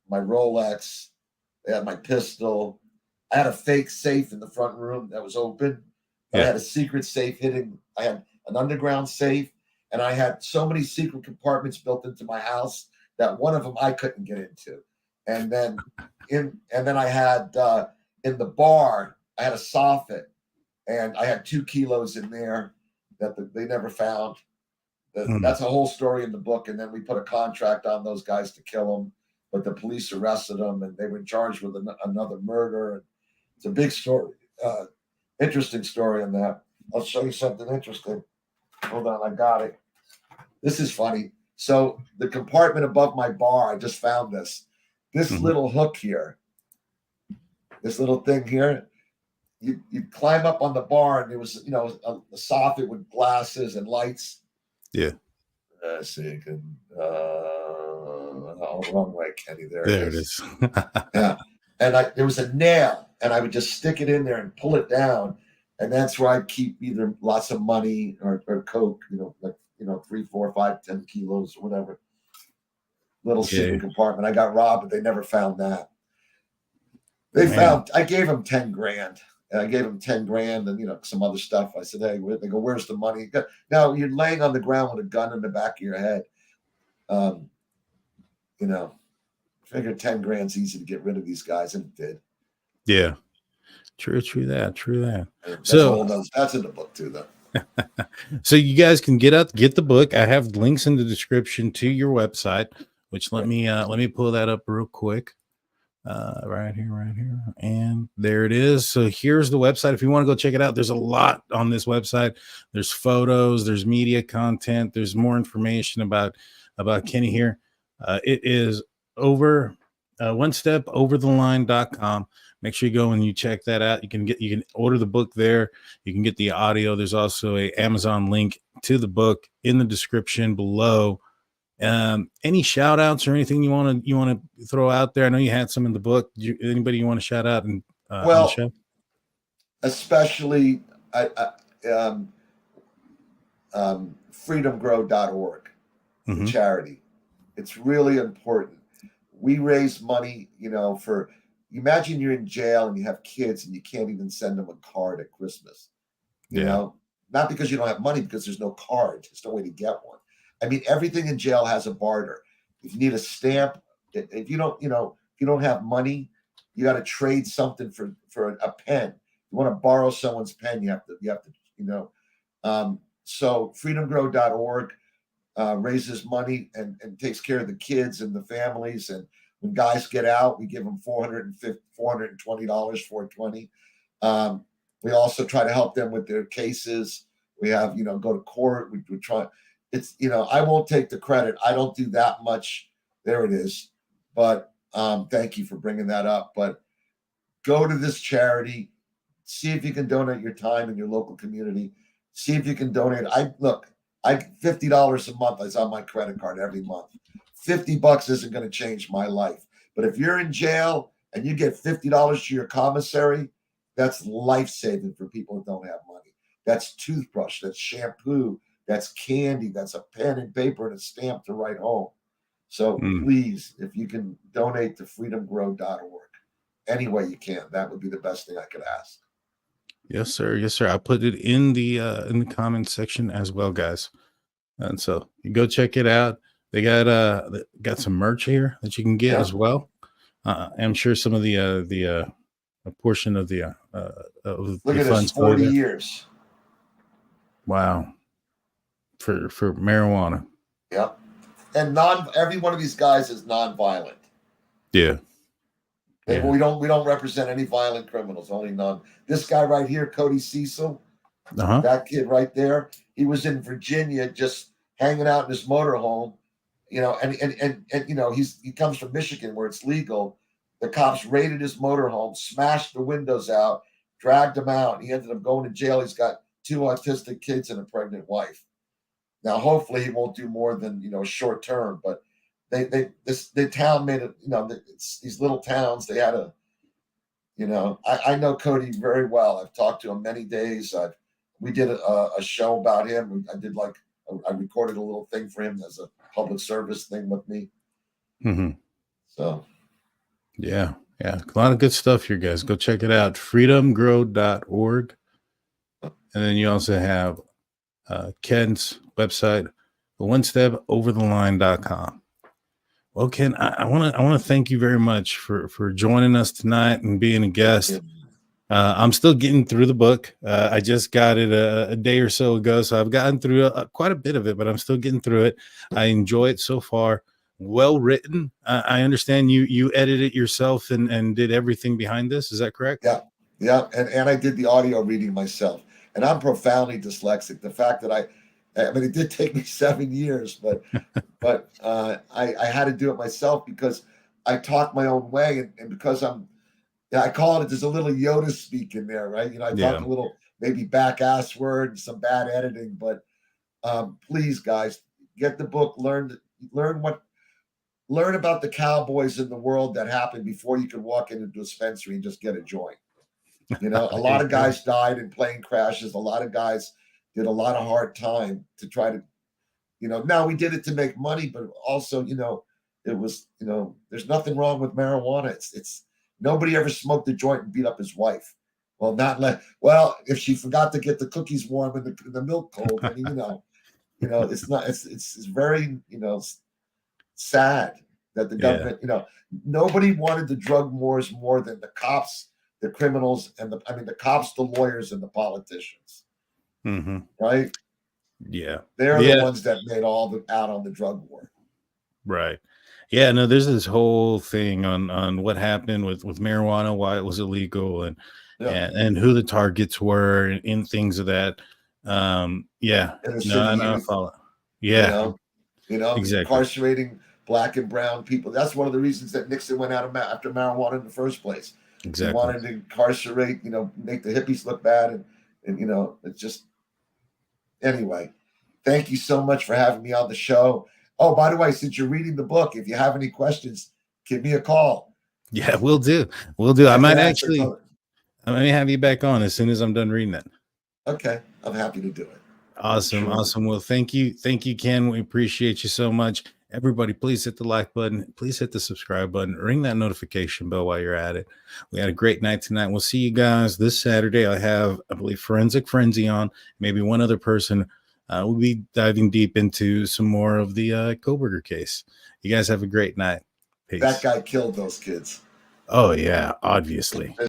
my Rolex, they had my pistol. I had a fake safe in the front room that was open. I had a secret safe hidden. I had an underground safe, and I had so many secret compartments built into my house that one of them I couldn't get into. And then I had in the bar, I had a soffit, and I had 2 kilos in there that they never found. That's a whole story in the book. And then we put a contract on those guys to kill them, but the police arrested them, and they were charged with another murder. It's a big story, interesting story on that. I'll show you something interesting. Hold on, I got it. This is funny. So the compartment above my bar, I just found this. This little hook here, this little thing here, you'd climb up on the bar, and there was, a soffit with glasses and lights.
Yeah.
So you can, wrong way, Kenny. There
it is.
Yeah. And there was a nail, and I would just stick it in there and pull it down. And that's where I'd keep either lots of money or coke, 3, 4, 5, 10 kilos, or whatever. Little secret compartment. I got robbed, but they never found that. I gave them 10 grand. And I gave them 10 grand and, some other stuff. I said, hey, they go, where's the money? Now you're laying on the ground with a gun in the back of your head. Figured 10 grand's easy to get rid of these guys, and it did.
Yeah. True that.
That's in the book too, though.
So you guys can get the book. I have links in the description to your website, which let me pull that up real quick. Right here, and there it is. So here's the website if you want to go check it out. There's a lot on this website. There's photos, there's media content, there's more information about Kenny here. It is over onestepovertheline.com. Make sure you go and you check that out. You can order the book there. You can get the audio. There's also a Amazon link to the book in the description below. Any shout outs or anything you want to throw out there? I know you had some in the book. Anybody you want to shout out on the show?
Especially freedomgrow.org, the charity. It's really important. We raise money, imagine you're in jail and you have kids and you can't even send them a card at Christmas. Not because you don't have money, because there's no card. There's no way to get one. I mean, everything in jail has a barter. If you need a stamp, if you don't have money, you got to trade something for a pen. You want to borrow someone's pen, you have to. So freedomgrow.org raises money and takes care of the kids and the families. And when guys get out, we give them $420, $420. We also try to help them with their cases. We have, go to court. We try. It's, I won't take the credit. I don't do that much. There it is. But thank you for bringing that up. But go to this charity. See if you can donate your time in your local community. See if you can donate. I $50 a month is on my credit card every month. $50 isn't going to change my life. But if you're in jail and you get $50 to your commissary, that's life-saving for people that don't have money. That's toothbrush, that's shampoo, that's candy, that's a pen and paper and a stamp to write home. So please, if you can donate to freedomgrow.org, any way you can, that would be the best thing I could ask.
Yes, sir. I put it in the comments section as well, guys. And so you go check it out. They got some merch here that you can get as well. I'm sure some of a portion of the
look at this, 40 years.
Wow. For marijuana.
Yep. And every one of these guys is non-violent.
Yeah.
We don't represent any violent criminals, only none. This guy right here, Cody Cecil, that kid right there, he was in Virginia just hanging out in his motorhome, and he comes from Michigan where it's legal. The cops raided his motorhome, smashed the windows out, dragged him out. He ended up going to jail. He's got 2 autistic kids and a pregnant wife. Now, hopefully he won't do more than, short term, but the town made it, these little towns, they had You know, I know Cody very well. I've talked to him many days. We did a show about him. I did like I recorded a little thing for him as a public service thing with me.
Mm-hmm.
So
yeah, a lot of good stuff here, guys. Go check it out, freedomgrow.org. And then you also have Ken's website, onestepovertheline.com. Well, Ken, I want to thank you very much for joining us tonight and being a guest. I'm still getting through the book. I just got it a day or so ago, so I've gotten through quite a bit of it, but I'm still getting through it. I enjoy it so far. Well written. I understand you edited it yourself and did everything behind this. Is that correct?
Yeah, and I did the audio reading myself. And I'm profoundly dyslexic. The fact that I mean, it did take me 7 years, but I had to do it myself because I talk my own way, and because I call it, there's a little Yoda speak in there, right? You know, I talk a little maybe back ass word and some bad editing, but please, guys, get the book, learn about the cowboys in the world that happened before you could walk into a dispensary and just get a joint. You know, a lot of guys died in plane crashes. A lot of guys did a lot of hard time to try to, you know, now we did it to make money, but also, you know, it was, you know, there's nothing wrong with marijuana. It's nobody ever smoked a joint and beat up his wife. Well, if she forgot to get the cookies warm and the milk cold, I mean, you know, it's very, you know, sad that the government, you know, nobody wanted the drug wars more than the cops, the criminals, and the cops, the lawyers, and the politicians.
Mm-hmm.
Right?
Yeah.
They're the ones that made out on the drug war.
Right. Yeah, no, there's this whole thing on what happened with marijuana, why it was illegal, and who the targets were, and things of that. Yeah. I follow. Yeah.
You know,
exactly.
Incarcerating black and brown people. That's one of the reasons that Nixon went out after marijuana in the first place.
Exactly.
He wanted to incarcerate, you know, make the hippies look bad, and you know, it's just. Anyway, thank you so much for having me on the show. Oh, by the way, since you're reading the book, if you have any questions, give me a call.
Yeah, we'll do. I may have you back on as soon as I'm done reading it.
Okay, I'm happy to do it.
Awesome. Well, thank you, Ken. We appreciate you so much. Everybody, please hit the like button. Please hit the subscribe button. Ring that notification bell while you're at it. We had a great night tonight. We'll see you guys this Saturday. I have, I believe, Forensic Frenzy on. Maybe one other person. We'll be diving deep into some more of the Kohberger case. You guys have a great night. Peace.
That guy killed those kids.
Oh, yeah, obviously.